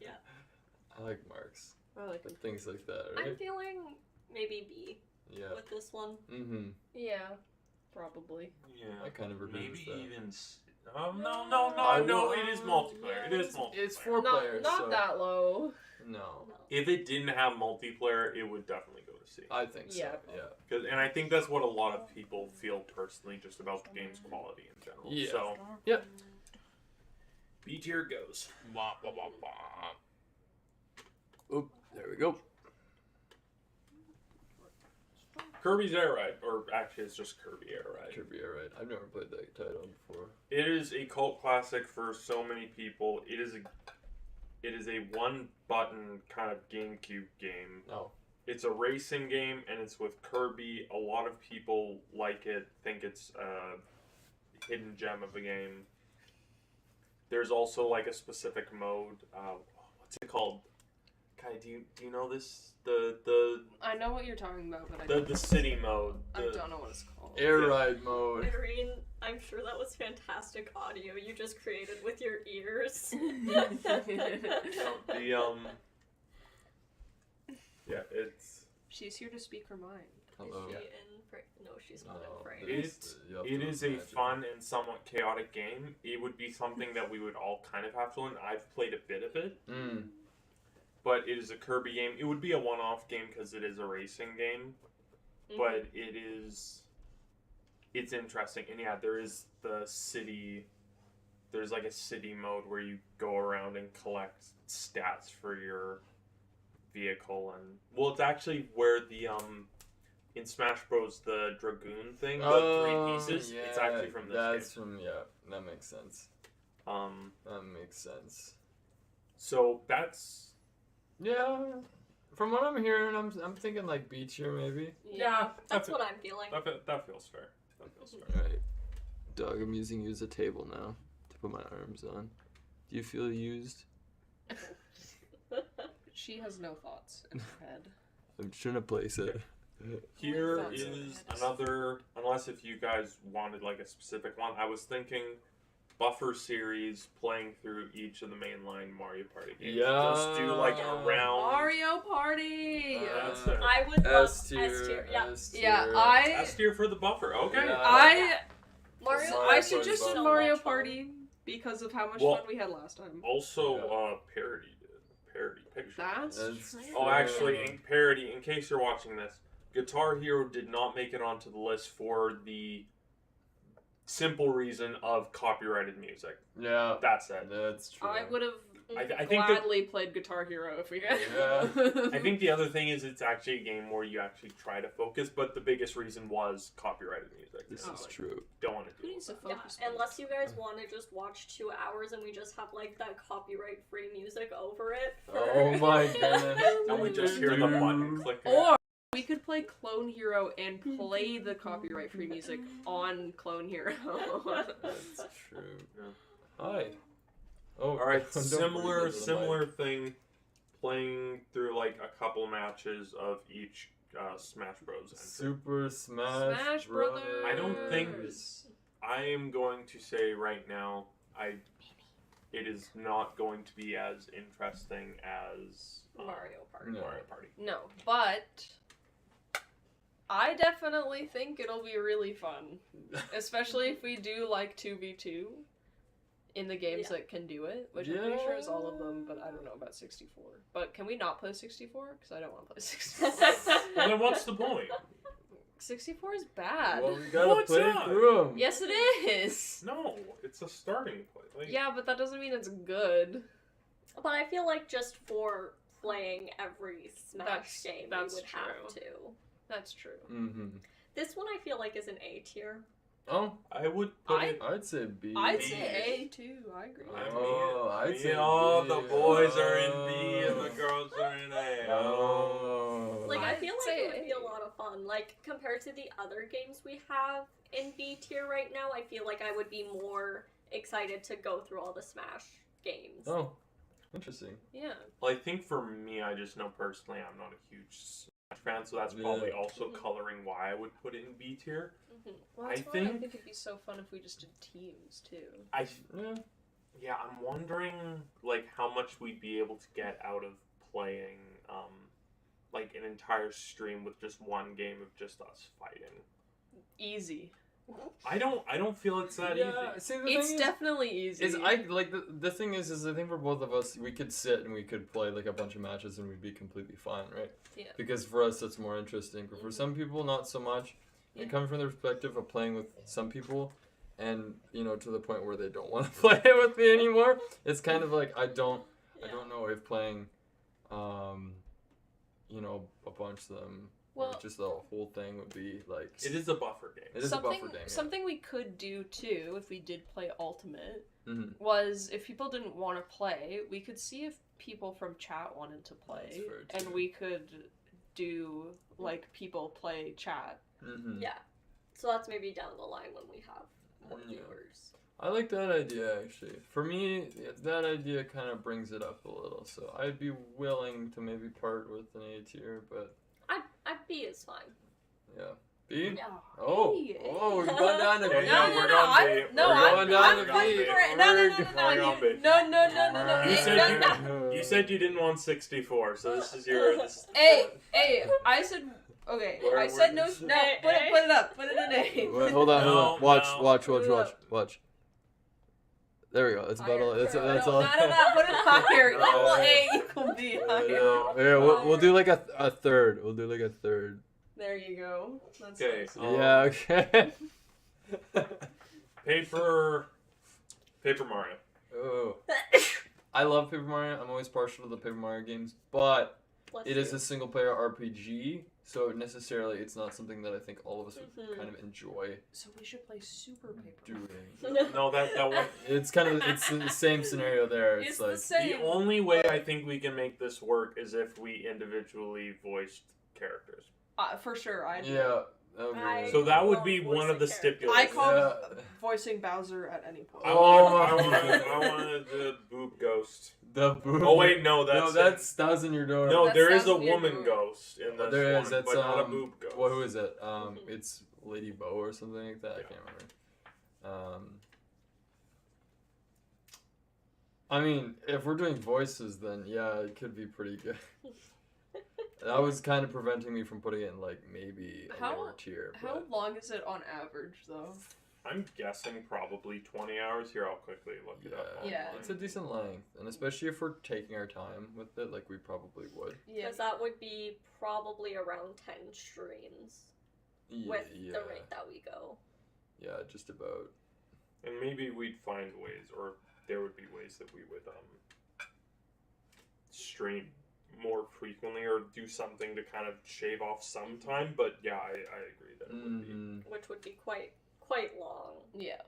Yeah. I like Marks. I like And things like that, right? I'm feeling maybe B Yeah. with this one. Mm-hmm. Yeah, probably. Yeah. I kind of agree Maybe with that. even. No. It is multiplayer. It is multiplayer. It's 4 Not players. not so that low. No, If it didn't have multiplayer, it would definitely go to C. I think so. Yeah. And I think that's what a lot of people feel personally, just about the game's quality in general. Yeah. So. Yep. B tier goes. Wah, wah, wah, wah. Oop, there we go. Kirby's Air Ride, or actually it's just Kirby Air Ride. Should be alright. I've never played that title before. It is a cult classic for so many people. It is a one-button kind of GameCube game. Oh. It's a racing game, and it's with Kirby. A lot of people like it, think it's a hidden gem of a game. There's also like a specific mode. What's it called? Kai, do you know this? The I know what you're talking about, but the city mode. I don't know what it's called. Air Yeah. ride mode. Irene, I'm sure that was fantastic audio you just created with your ears. Yeah, it's. She's here to speak her mind. Hello. Is she in frame? No, she's not in frame. It is a fun and somewhat chaotic game. It would be something that we would all kind of have to learn. I've played a bit of it, but it is a Kirby game. It would be a one-off game because it is a racing game, but it's interesting. And yeah, there is the city. There's like a city mode where you go around and collect stats for your vehicle, and well, it's actually where the in Smash Bros. The Dragoon thing, the 3 pieces. Yeah, it's actually from this that's game. that makes sense. That makes sense. So that's Yeah. From what I'm hearing, I'm thinking like B tier maybe. That's what I'm feeling. that feels fair. That feels fair. Alright. Dog, I'm using you as a table now to put my arms on. Do you feel used? She has no thoughts in her head. I'm trying to place it. Here Thoughts in is my head. another. Unless if you guys wanted like a specific one, I was thinking Buffer series playing through each of the mainline Mario Party games. Yeah. Just do like a round. Mario Party! That's it. I would love S tier. Yeah. S tier. Yeah, S tier for the Buffer. Okay. Yeah. Mario. Mario I Party suggested fun. Mario So much fun. Party because of how much Well- fun we had last time. Also, Parody did Parody Picture. That's That's true. Oh, actually, in Parody, in case you're watching this, Guitar Hero did not make it onto the list for the simple reason of copyrighted music. Yeah. That's it. That's true. I would have I think that, gladly played Guitar Hero if we could. Yeah. I think the other thing is it's actually a game where you actually try to focus, but the biggest reason was copyrighted music. This It's is like, true. Don't want to Who do needs to that. Yeah, focus? on unless you guys want to just watch 2 hours and we just have like that copyright-free music over it. Oh my goodness. And we just hear the button clicking. Or we could play Clone Hero and play the copyright-free music on Clone Hero. That's true. Yeah. Hi. Oh, All right, don't similar breathe into the similar thing. Playing through like a couple matches of each Smash Bros. mic. entry. Super Smash Brothers. I don't think I am going to say right now, it is not going to be as interesting as Mario Party. No. Mario Party. No, but I definitely think it'll be really fun, especially if we do like 2v2 in the games that can do it, which I'm pretty sure is all of them, but I don't know about 64. But can we not play 64? Because I don't want to play 64. Well, then what's the point? 64 is bad. Well, we gotta No, it's play not. through them. Yes, it is. No, it's a starting point. Like, Yeah, but that doesn't mean it's good. But I feel like just for playing every Smash game, we that's would have true. to. That's true. Mm-hmm. This one I feel like is an A tier. Oh, I would put it. I'd say B. I'd B. say A too. I agree. I mean, Oh, I'd say all B. the boys are in B and the girls are in fun. Like, compared to the other games we have in B tier right now, I feel like I would be more excited to go through all the Smash games. Oh, interesting. Yeah. Well, I think for me, I just know personally I'm not a huge Smash fan, so that's probably also coloring why I would put it in B tier. Well, I that's why I think- think it'd be so fun if we just did teams too. Yeah, I'm wondering like how much we'd be able to get out of playing like an entire stream with just one game of just us fighting. Easy. I don't feel it's that easy. See, the It's thing definitely easy. is I like the thing is I think for both of us we could sit and we could play like a bunch of matches and we'd be completely fine, right? Yeah. Because for us it's more interesting. But for some people not so much. Yeah. It comes from the perspective of playing with some people and to the point where they don't want to play with me anymore. It's kind of like I don't know if playing a bunch of them Well- just the whole thing would be like It is a buffer game. it is a buffer game. Yeah. Something we could do too, if we did play Ultimate, Mhm. was if people didn't want to play, we could see if people from chat wanted to play, That's fair, and too. we could do like people play chat. Mhm. Yeah. So that's maybe down the line when we have more Yeah. viewers. I like that idea actually. For me, that idea kind of brings it up a little. So I'd be willing to maybe part with an A tier, but I'd be is fine. yeah. B? Yeah. Oh, Hey, oh, we're going down to B. No, No, no, we're no, going I'm, B. no, We're I'm, going down I'm to fighting B. for it. No, no, no, no, We're no, going you, B. no, no, no, no, no. You Hey, said no, no. you said you didn't want 64, so this is your. Hey, I said, okay, Where- I said no, where- no, put it up, put it in A. Wait, hold on, hold on. No, Watch, no. watch, watch, watch, watch. There we go. That's about all. That's no, all. No, put it higher. No. Equal A, equal B higher. No. Yeah, we'll do like a third. We'll do like a third. There you go. That's Okay. nice. Yeah. Okay. Paper Mario. Oh. I love Paper Mario. I'm always partial to the Paper Mario games, but Bless it is you. a single player RPG, so necessarily it's not something that I think all of us would Mhm. kind of enjoy So we should play Super Paper. doing. No, that one. It's kind of it's the same scenario there. It's It's like the same. The only way I think we can make this work is if we individually voiced characters. For sure, I do. yeah. That would be I- really So that would love be one of the voicing characters. I stipulations. call Yeah. voicing Bowser at any point. I Oh. wanted the boob ghost. the boob. Oh wait, no, that was in your door. no. That's there is a Thousand Year woman Door. ghost in this There is. one, That's but not a boob ghost. Well, who is it? Mhm. It's Lady Bo or something like that. I Yeah. can't remember. I mean, if we're doing voices, then yeah, it could be pretty good. That was kind of preventing me from putting it in like maybe a How- lower tier. How But long is it on average, though? I'm guessing probably 20 hours. Here, I'll quickly look it up. yeah, Yeah. it's a decent length, and especially if we're taking our time with it, like we probably would. Yeah. Because that would be probably around 10 streams with Yeah, the rate that we go. yeah, just about. And maybe we'd find ways, or there would be ways that we would stream more frequently, or do something to kind of shave off some time. But yeah, I agree that it would be. Mhm. Which would be quite long. Yeah.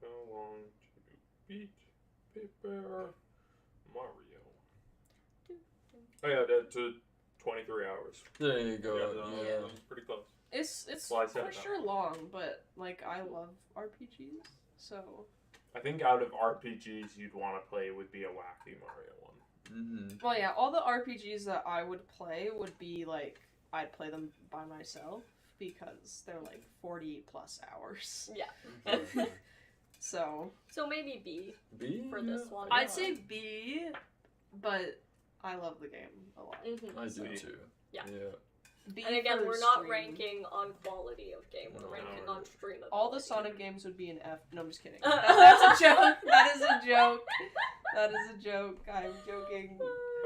How long to beat Paper Mario? Oh yeah, to 23 hours. There you go. Yeah, Yeah. that was pretty close. It's Well, I said for it that sure way. long, but like I love RPGs, so I think out of RPGs you'd want to play would be a wacky Mario one. Mm-hmm. well yeah, all the RPGs that I would play would be like I'd play them by myself because they're like 40 plus hours. Yeah. So So maybe B B for this one. I'd say B, but I love the game a lot. Mhm. I do B. too. Yeah. B And again, for we're not stream. ranking on quality of game. We're No. ranking on streamability. All the Sonic games would be an F. No, I'm just kidding. That's a joke. That is a joke. That is a joke. I'm joking.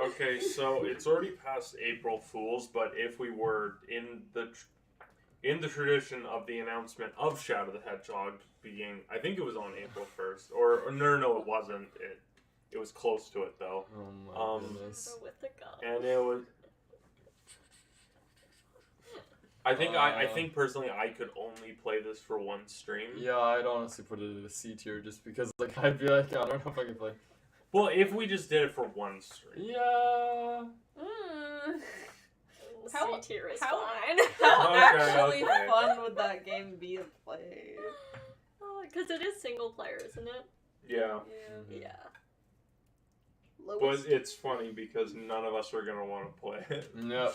Okay, so it's already past April Fools, but if we were in the tradition of the announcement of Shadow the Hedgehog being, I think it was on April 1st, or no, it wasn't. It was close to it though, Oh my goodness. So with the gun. and it was. I think personally I could only play this for one stream. Yeah, I'd honestly put it at a C tier just because like I'd be like, I don't know if I can play. Well, if we just did it for one stream. Yeah. Mm. How- C tier is how- fine. How Okay, actually okay. fun would that game be to play? Because it is single player, isn't it? Yeah. Yeah. But Lowest it's funny because none of us are gonna want to play it. Yep.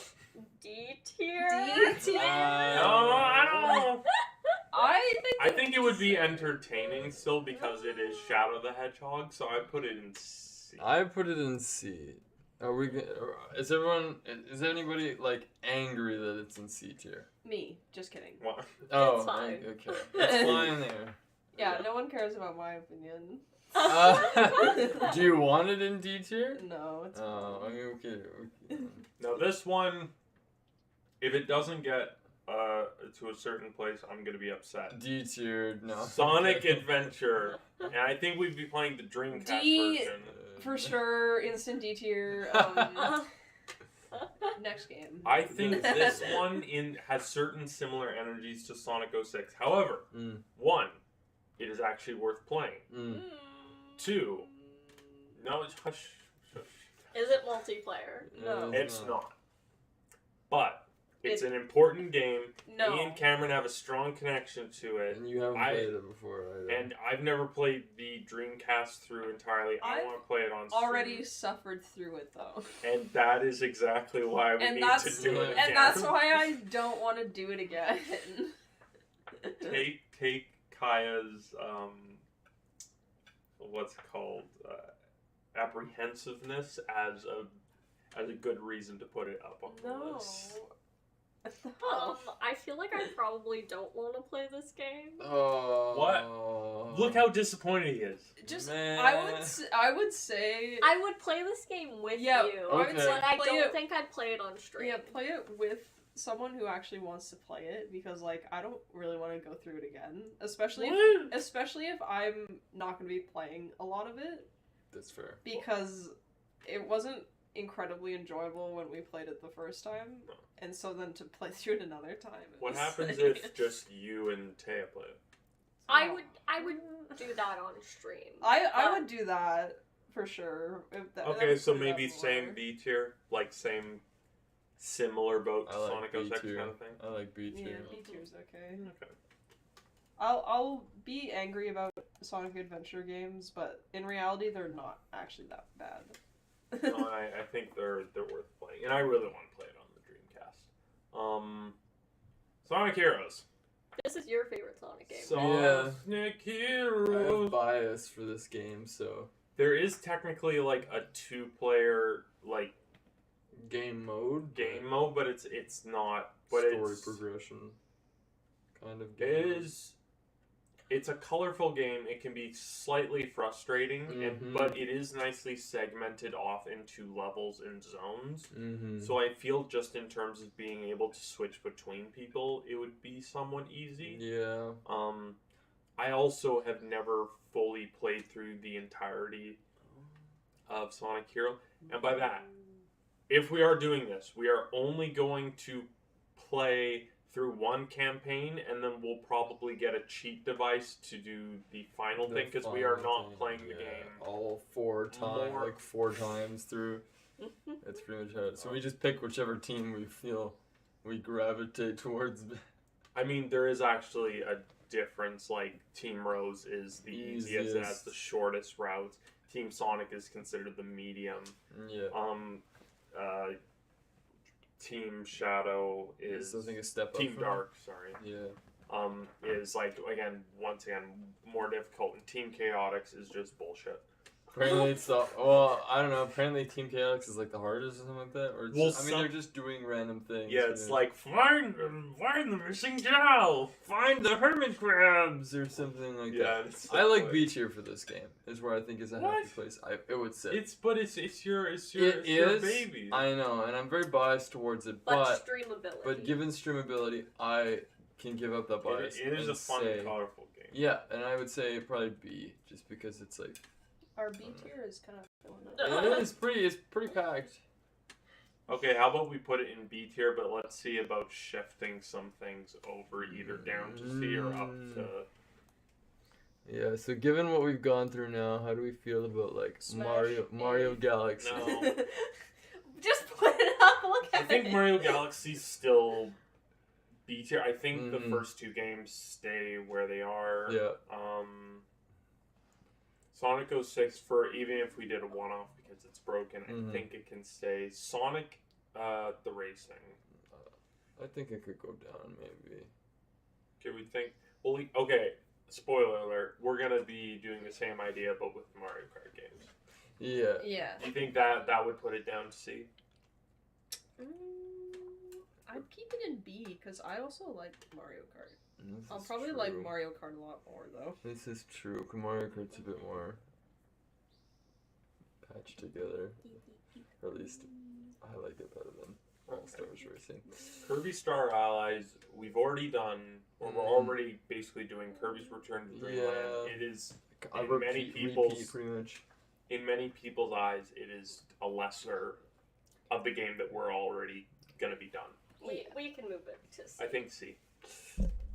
D tier. D tier? No, I don't know. I think it would be entertaining still because it is Shadow the Hedgehog, so I put it in C. I put it in C. Are we? Is everyone? Is anybody like angry that it's in C tier? Me, just kidding. What? Oh, It's fine. okay. It's fine there. Yeah, no one cares about my opinion. Do you want it in D tier? No, it's Oh, fine. okay. Now this one, if it doesn't get to a certain place, I'm gonna be upset. D tier, no. Sonic Adventure, and I think we'd be playing the Dreamcast D- version. For sure, instant D tier. Next game. I think this one has certain similar energies to Sonic 06. However, Mm. one, it is actually worth playing. Mm. Two, no, it's hush. Is it multiplayer? No. It's not. But it's It- an important game. No. Me and Cameron have a strong connection to it. And you haven't played it before, either. And I've never played the Dreamcast through entirely. I I've want to play it on stream. Already suffered through it though. And that is exactly why we And need that's to do it again. and that's why I don't want to do it again. take Kaya's what's it called apprehensiveness as a good reason to put it up on the No. list. I feel like I probably don't want to play this game. Oh. What? Look how disappointed he is. Just Man. I would say I would play this game with Yeah, you, I would Okay. say but I play don't it, think I'd play it on stream. yeah, play it with someone who actually wants to play it because like I don't really want to go through it again, especially if I'm not going to be playing a lot of it That's fair. because it wasn't incredibly enjoyable when we played it the first time, and so then to play through it another time. it What was happens like- if just you and Taya play it? I would do that on stream. I would do that for sure. If that Okay, would so put it up maybe same more. B tier, like same similar boat to I like Sonic B 06 tier. kind of thing. I like B Yeah, tier. B tier's okay. Okay. I'll be angry about Sonic Adventure games, but in reality, they're not actually that bad. No, I think they're worth playing, and I really want to play it on the Dreamcast. Sonic Heroes. This is your favorite Sonic game. Yeah. Sonic I Heroes. have bias for this game, so There is technically like a 2-player like game mode. game mode, but it's not. But Story it's progression kind of game. it is. It's a colorful game. It can be slightly frustrating, Mhm. but it is nicely segmented off into levels and zones. Mm-hmm. So I feel just in terms of being able to switch between people, it would be somewhat easy. Yeah. I also have never fully played through the entirety of Sonic Hero, and by that, if we are doing this, we are only going to play through one campaign, and then we'll probably get a cheat device to do the final thing, because we are not playing the game. all four times through. That's pretty much it. So we just pick whichever team we feel we gravitate towards. I mean, there is actually a difference, like Team Rose is the easiest and has the shortest routes. Team Sonic is considered the medium. Yeah. Team Shadow is I think a step up. Team from Dark, sorry. Yeah. Is like once again more difficult, and Team Chaotix is just bullshit. Apparently it's I don't know. Apparently Team Chaotix is like the hardest or something like that. Or it's they're just doing random things. Yeah, it's like find the missing cow. find the hermit crabs or something like Yeah, that. it's so I like funny. B tier for this game. Is where I think is a happy What? place. It would sit. It's your It baby. I know, and I'm very biased towards it, but streamability. but given streamability, I can give up that bias. It is and a fun say- and colorful game. Yeah, and I would say probably B, just because it's like Our B tier is kind of filling up. it's pretty packed. Okay, how about we put it in B tier, but let's see about shifting some things over either down to C or up to. Yeah, so given what we've gone through now, how do we feel about like Smash Mario A. Galaxy? No. Just put it up Look I at think it. Mario Galaxy's still B tier. I think the Mhm. first two games stay where they are. Yeah. Sonic 06 for even if we did a one-off because it's broken, Mhm. I think it can stay. Sonic, the racing. I think it could go down maybe. Okay, we think. Well, okay. Spoiler alert: we're gonna be doing the same idea, but with Mario Kart games. Yeah. Yeah. Do you think that would put it down to C? I'd keep it in B because I also like Mario Kart. This I'll is probably true. like Mario Kart a lot more though. This is true. Mario Kart's a bit more patched together. Or at least I like it better than All Stars Racing. Kirby Star Allies, we've already done, or we're already basically doing Kirby's Return to Dreamland. Yeah. It is, I In many people's- repeat pretty much. in many people's eyes, it is a lesser of the game that we're already gonna be done. We can move it to C. I think C.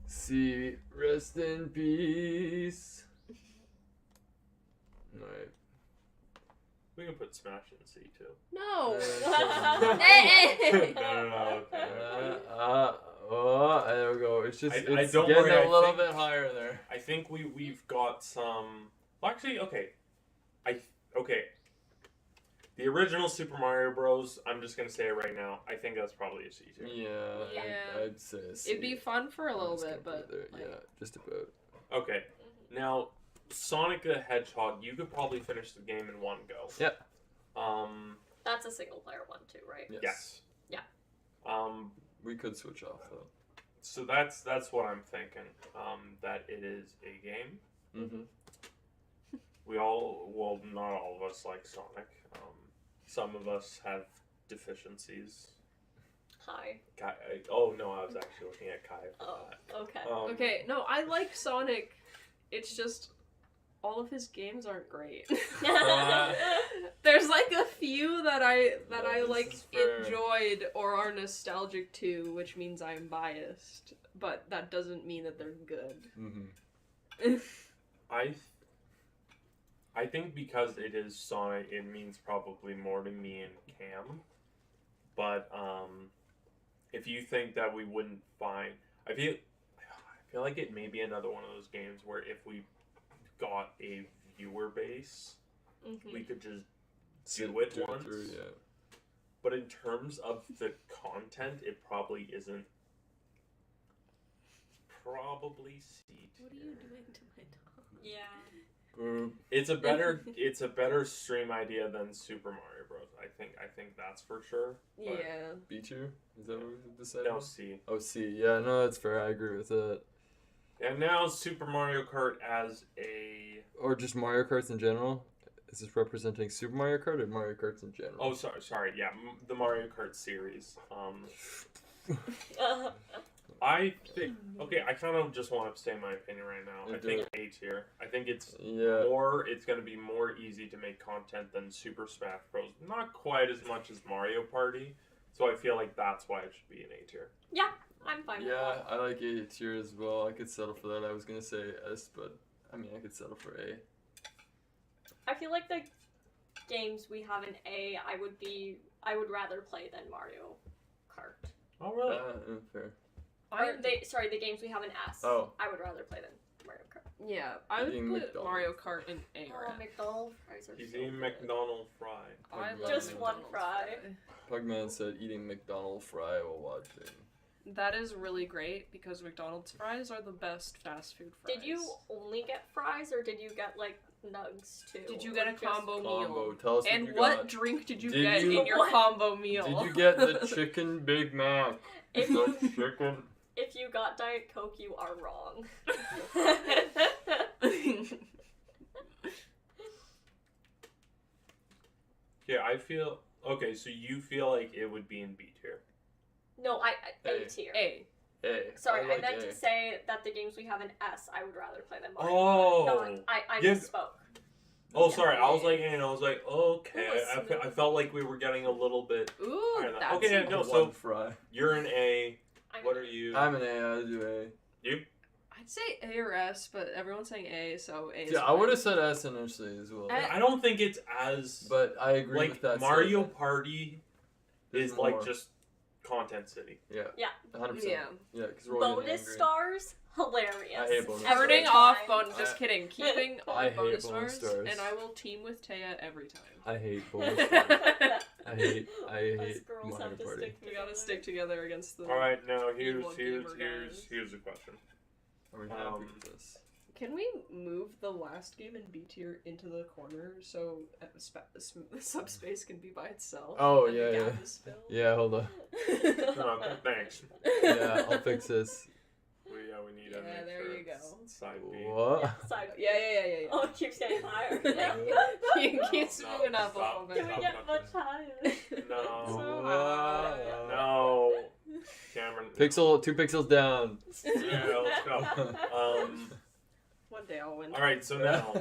See, rest in peace. Alright. We can put Smash in C too. No. Hey! No. Oh, there we go. It's just I it's don't getting worry, a I little think- bit higher there. I think we've got some. Well, actually, okay. Okay. The original Super Mario Bros. I'm just gonna say it right now. I think that's probably a C tier. Yeah, Yeah. I'd say a C. It'd be fun for a I'm little just bit, gonna put but it there. Yeah, just about. Okay. Now, Sonic the Hedgehog, you could probably finish the game in one go. Yep. That's a single player one too, right? Yes. Yeah. We could switch off though. So that's what I'm thinking. That it is a game. Mm-hmm. We all, well, not all of us like Sonic. Some of us have deficiencies. Hi. Kai, oh no, I was actually looking at Kai for Oh, that. okay. okay. No, I like Sonic. It's just all of his games aren't great. There's like a few that I this like is fair. enjoyed or are nostalgic to, which means I'm biased. But that doesn't mean that they're good. Mm-hmm. I think because it is Sonic, it means probably more to me and Cam. But if you think that we wouldn't find, I feel like it may be another one of those games where if we got a viewer base, we could just do it once. Through, yeah. But in terms of the content, it probably isn't. Probably C. What are you doing to my dog? Yeah. It's a better stream idea than Super Mario Bros. I think that's for sure. Yeah. B tier? Is that what we decided? No, C. Oh, C. Yeah, no, that's fair. I agree with it. And now Super Mario Kart as a. Or just Mario Karts in general. Is this representing Super Mario Kart or Mario Karts in general? Oh, sorry. Yeah, the Mario Kart series. I think. Okay, I kind of just want to say my opinion right now. You I do think it. A tier. I think it's Yeah. It's going to be more easy to make content than Super Smash Bros. Not quite as much as Mario Party. So I feel like that's why it should be an A tier. Yeah, I'm fine with Yeah, that. I like A tier as well. I could settle for that. I was gonna say S, but I mean, I could settle for A. I feel like the games we have in A, I would rather play than Mario Kart. Oh, really? Fair. Or the games we have in S. Oh. I would rather play than Mario Kart. Yeah, I would Eating put McDonald's. Mario Kart in A or Oh, F. McDonald's fries are He's so eating good. McDonald's fry. I Just love one McDonald's fry. Pugman said eating McDonald's fry while watching. That is really great because McDonald's fries are the best fast food fries. Did you only get fries or did you get like nugs too? Did you get a Or just- combo meal? Combo. Tell us And what you what got. drink did you Did get you- in your What? combo meal? Did you get the chicken Big Mac? If The you, chicken. if you got Diet Coke, you are wrong. Yeah, I feel. Okay, so you feel like it would be in B tier. No, A A. tier. A. A. Sorry, like I meant A. to say that the games we have in S, I would rather play than Mario. Oh. Kart. No, I Yeah. misspoke. Oh, Yeah. sorry. I was like, okay. Listen. I felt like we were getting a little bit. Ooh, Higher than- that's okay, yeah, no, One so- fry. You're an A. I'm What are you? I'm an A. I do A. You? I'd say A or S, but everyone's saying A, so A is Yeah, I fine. would have said S initially as well. I- I don't think it's as But I agree with like that. Mario statement. Party. is More. like just Content City. Yeah. Yeah. 100%. Yeah. Yeah, because we're all getting Bonus angry. stars, hilarious. I hate bonus Turning stars. off time. bonus. Just kidding. Keeping I on hate bonus bonus stars, stars. and I will team with Taya every time. I hate bonus stars. I hate Us girls Mario have to Party. stick We together. gotta stick together against the. All right, now Evil gamer guys. here's a question. Are we happy with this? Can we move the last game in B tier into the corner so subspace can be by itself? Oh, and the yeah, gap yeah. is filled? Yeah, hold on. Thanks. Yeah, I'll fix this. We need to Yeah, make there sure you it's go. side B. What? Yeah, side. Yeah. Oh, it keeps getting higher. He keeps No, moving up stop. a little Can bit. we get much higher? No. So What? No. Cameron. Pixel, 2 pixels down. Yeah, let's go. One day I'll win. All right, so now,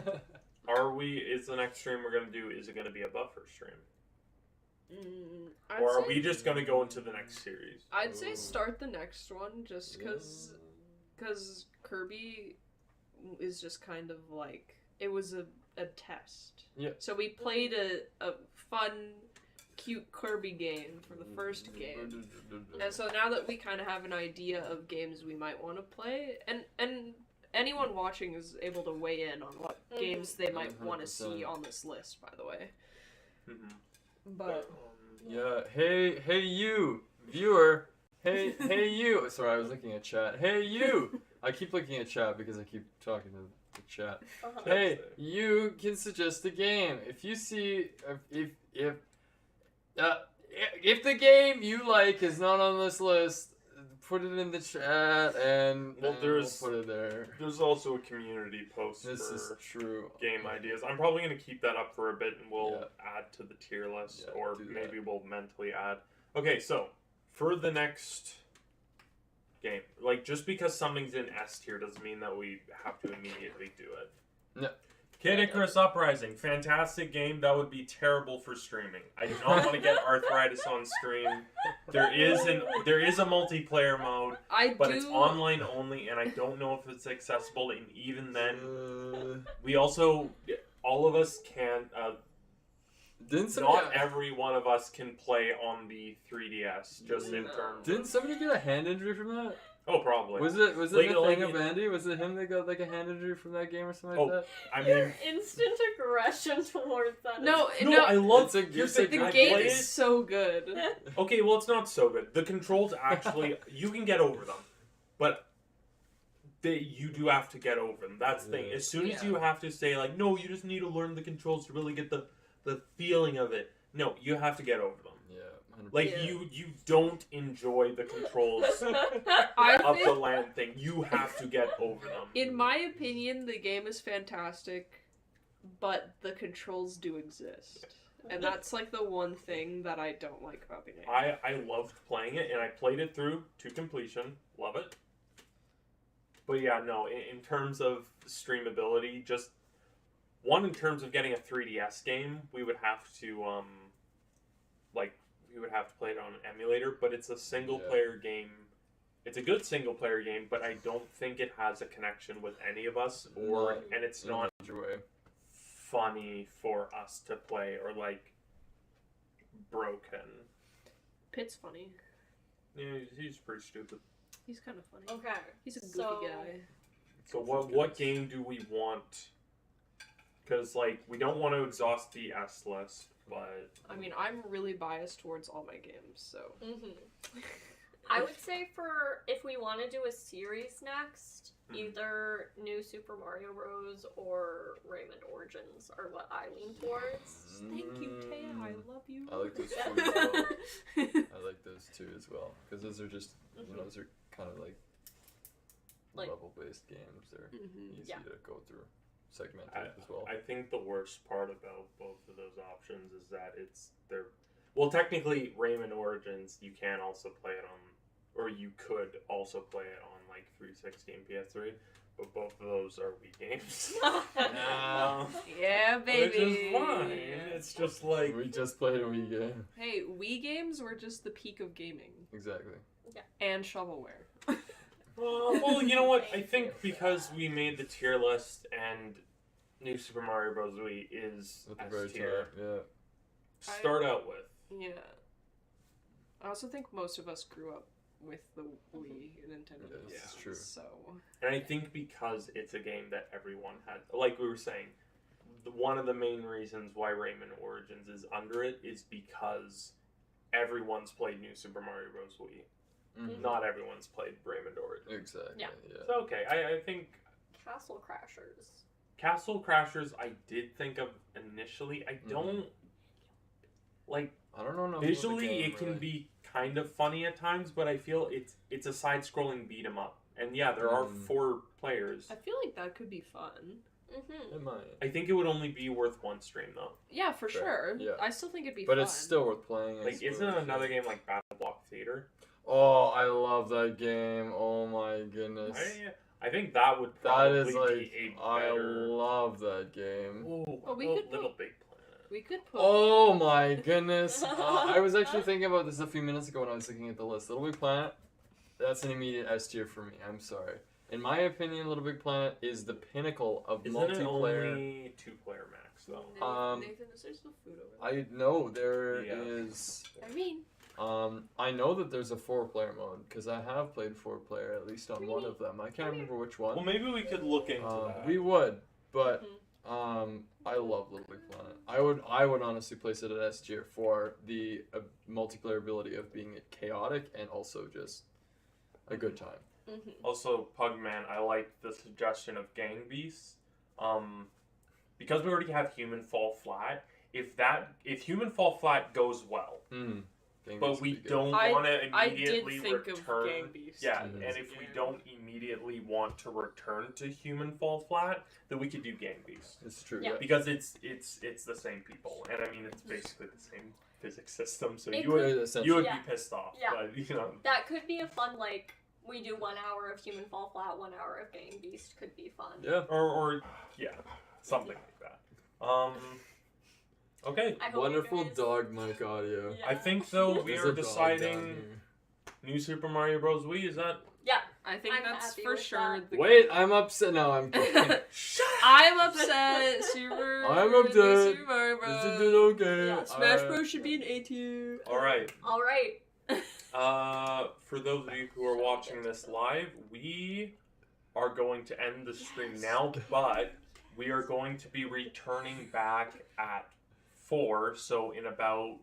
is the next stream we're going to do, is it going to be a buffer stream? I'd Or are say- we just going to go into the next series? I'd say start the next one just because Kirby is just kind of like it was a test. Yeah. So we played a fun, cute Kirby game for the first game, and so now that we kind of have an idea of games we might want to play, and anyone watching is able to weigh in on what games they might want to see 100%. on this list. By the way, Mhm. but Yeah, hey you, viewer. Hey you. Sorry, I was looking at chat. Hey you. I keep looking at chat because I keep talking to the chat. Uh-huh. Hey, you can suggest a game. If you see if the game you like is not on this list, put it in the chat and Well, we'll put it there. There's also a community post This is for true. game ideas. I'm probably going to keep that up for a bit and we'll Yeah. add to the tier list, Yeah, or do that. maybe we'll mentally add. Okay, so for the next game, like just because something's in S tier doesn't mean that we have to immediately do it. No. Kid Icarus Uprising, fantastic game. That would be terrible for streaming. I do not want to get arthritis on stream. There is a multiplayer mode, but it's online only, and I don't know if it's accessible. And even then, we also all of us can. Didn't somebody Not every one of us can play on the 3DS. Just in terms. Didn't somebody get a hand injury from that? Oh, probably. Was it Like- the like thing of it- Andy? Was it him that got like a hand injury from that game or something Oh, like that? I Your mean, instant aggression towards that. No, I love It's a- here's it's a- thing, the I game played is so good. Okay, well, it's not so good. The controls actually, you can get over them, but you do have to get over them. That's the thing. Yeah. As soon as Yeah. you have to say like, no, you just need to learn the controls to really get the feeling of it. No, you have to get over them. Yeah, 100%. Like Yeah. you don't enjoy the controls I of the think, land thing. You have to get over them. in my opinion, the game is fantastic, but the controls do exist. And that's like the one thing that I don't like about the game. I loved playing it, and I played it through to completion. Love it. But yeah, no, in terms of streamability, just one, in terms of getting a 3DS game, we would have to we would have to play it on an emulator, but it's a single player game. It's a good single player game, but I don't think it has a connection with any of us, and it's not Way. funny for us to play or like broken. Pitt's funny. Yeah, he's pretty stupid. He's kind of funny. Okay. He's a goofy So- guy. So what game do we want? Because like we don't want to exhaust the S list, but I mean, I'm really biased towards all my games, so. I would say for if we want to do a series next, Mhm. either New Super Mario Bros. Or Rayman Origins are what I lean towards. Thank you, Taya. I love you. I like those two as well. I like those two as well because those are just those are kind of like level-based games. They're easy Yeah. to go through, segmented as well. I think the worst part about both of those options is that they're well, technically Rayman Origins you can also play it on, or you could also play it on like 360 and PS3, but both of those are Wii games. No. Yeah, baby. Which is fine. It's just like We just played a Wii game. Hey, Wii games were just the peak of gaming. Exactly. And shovelware. well, you know what? I think because we made the tier list and New Super Mario Bros. Wii is At the S very tier. top. Yeah. Start out with. Yeah. I also think most of us grew up with the Wii Nintendo. Yes, Yeah. it's true. So And I think because it's a game that everyone had, like we were saying, one of the main reasons why Rayman Origins is under it is because everyone's played New Super Mario Bros. Wii. Mhm. Not everyone's played Rayman Origins. Exactly. Yeah. So okay, I think Castle Crashers. Castle Crashers I did think of initially. I don't like I don't know. enough about the visually game, it can really. be kind of funny at times, but I feel it's a side-scrolling beat 'em up. And yeah, there are 4 players. I feel like that could be fun. Mm-hmm. It might. I think it would only be worth one stream though. Yeah, for Fair, sure. yeah. I still think it'd be But fun. it's still worth playing. I Like, isn't suppose, it another yeah. game like Battle Block Theater? Oh, I love that game. Oh my goodness. I think that would That probably is like be a I better. love that game. Ooh, Well, we oh, could Little put- Big Planet. We could put. Oh my goodness. I was actually thinking about this a few minutes ago when I was looking at the list. Little Big Planet, that's an immediate S tier for me. I'm sorry. In my opinion, Little Big Planet is the pinnacle of Isn't multiplayer. it only 2-player max though? Nathan, is there still food over there? I know there Yeah. is. I mean, I know that there's a 4-player mode because I have played 4-player at least on one of them. I can't remember which one. Well, maybe we could look into that. We would, but Mhm. I love Little Big Planet. I would honestly place it at S tier for the multiplayer ability of being chaotic and also just a good time. Mm-hmm. Also, Pugman, I like the suggestion of Gang Beasts. Because we already have Human Fall Flat, if Human Fall Flat goes well, but we don't want to I did immediately think return. of Gang Beast. Yeah, Mhm. and if we don't immediately want to return to Human Fall Flat, then we could do Gang Beast. It's true. Yeah. Yeah. Because it's the same people, and I mean it's basically the same physics system, so It you would Essentially. Yeah. be pissed off. Yeah. But you know, That could be a fun, like, we do 1 hour of Human Fall Flat, 1 hour of Gang Beast could be fun. Yeah. or yeah, something like that. Okay. I hope you Wonderful guys- dog mic audio. Yeah. I think so. We There's are a dog down deciding here. New Super Mario Bros. Wii. Is that? Yeah. I think I'm that's happy for with sure. that. The Wait, I'm upset. No, I'm kidding. I'm upset. Super. I'm upset. Super Mario This is Bros. okay. Yeah, Smash Bros should be an A tier. All right. All right. For those of you who are watching this live, we are going to end the stream now, but we are going to be returning back at 4, so in about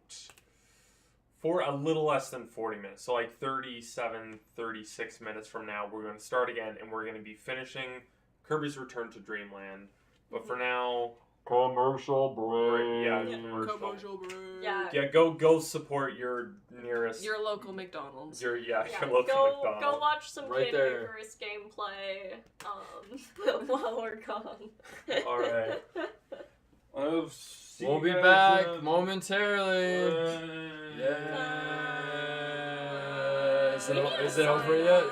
a little less than 40 minutes. So like 37, 36 minutes from now, we're going to start again, and we're going to be finishing Kirby's Return to Dreamland. But for now, Commercial break. Yeah, Commercial break. Yeah. go support your nearest, Your local McDonald's. your Yeah, local go McDonald's. watch some Right Kid there. Icarus gameplay while we're gone. All right. I'll see We'll you be guys, back momentarily. uh, Yeah. We need Is a it over sign yet? off.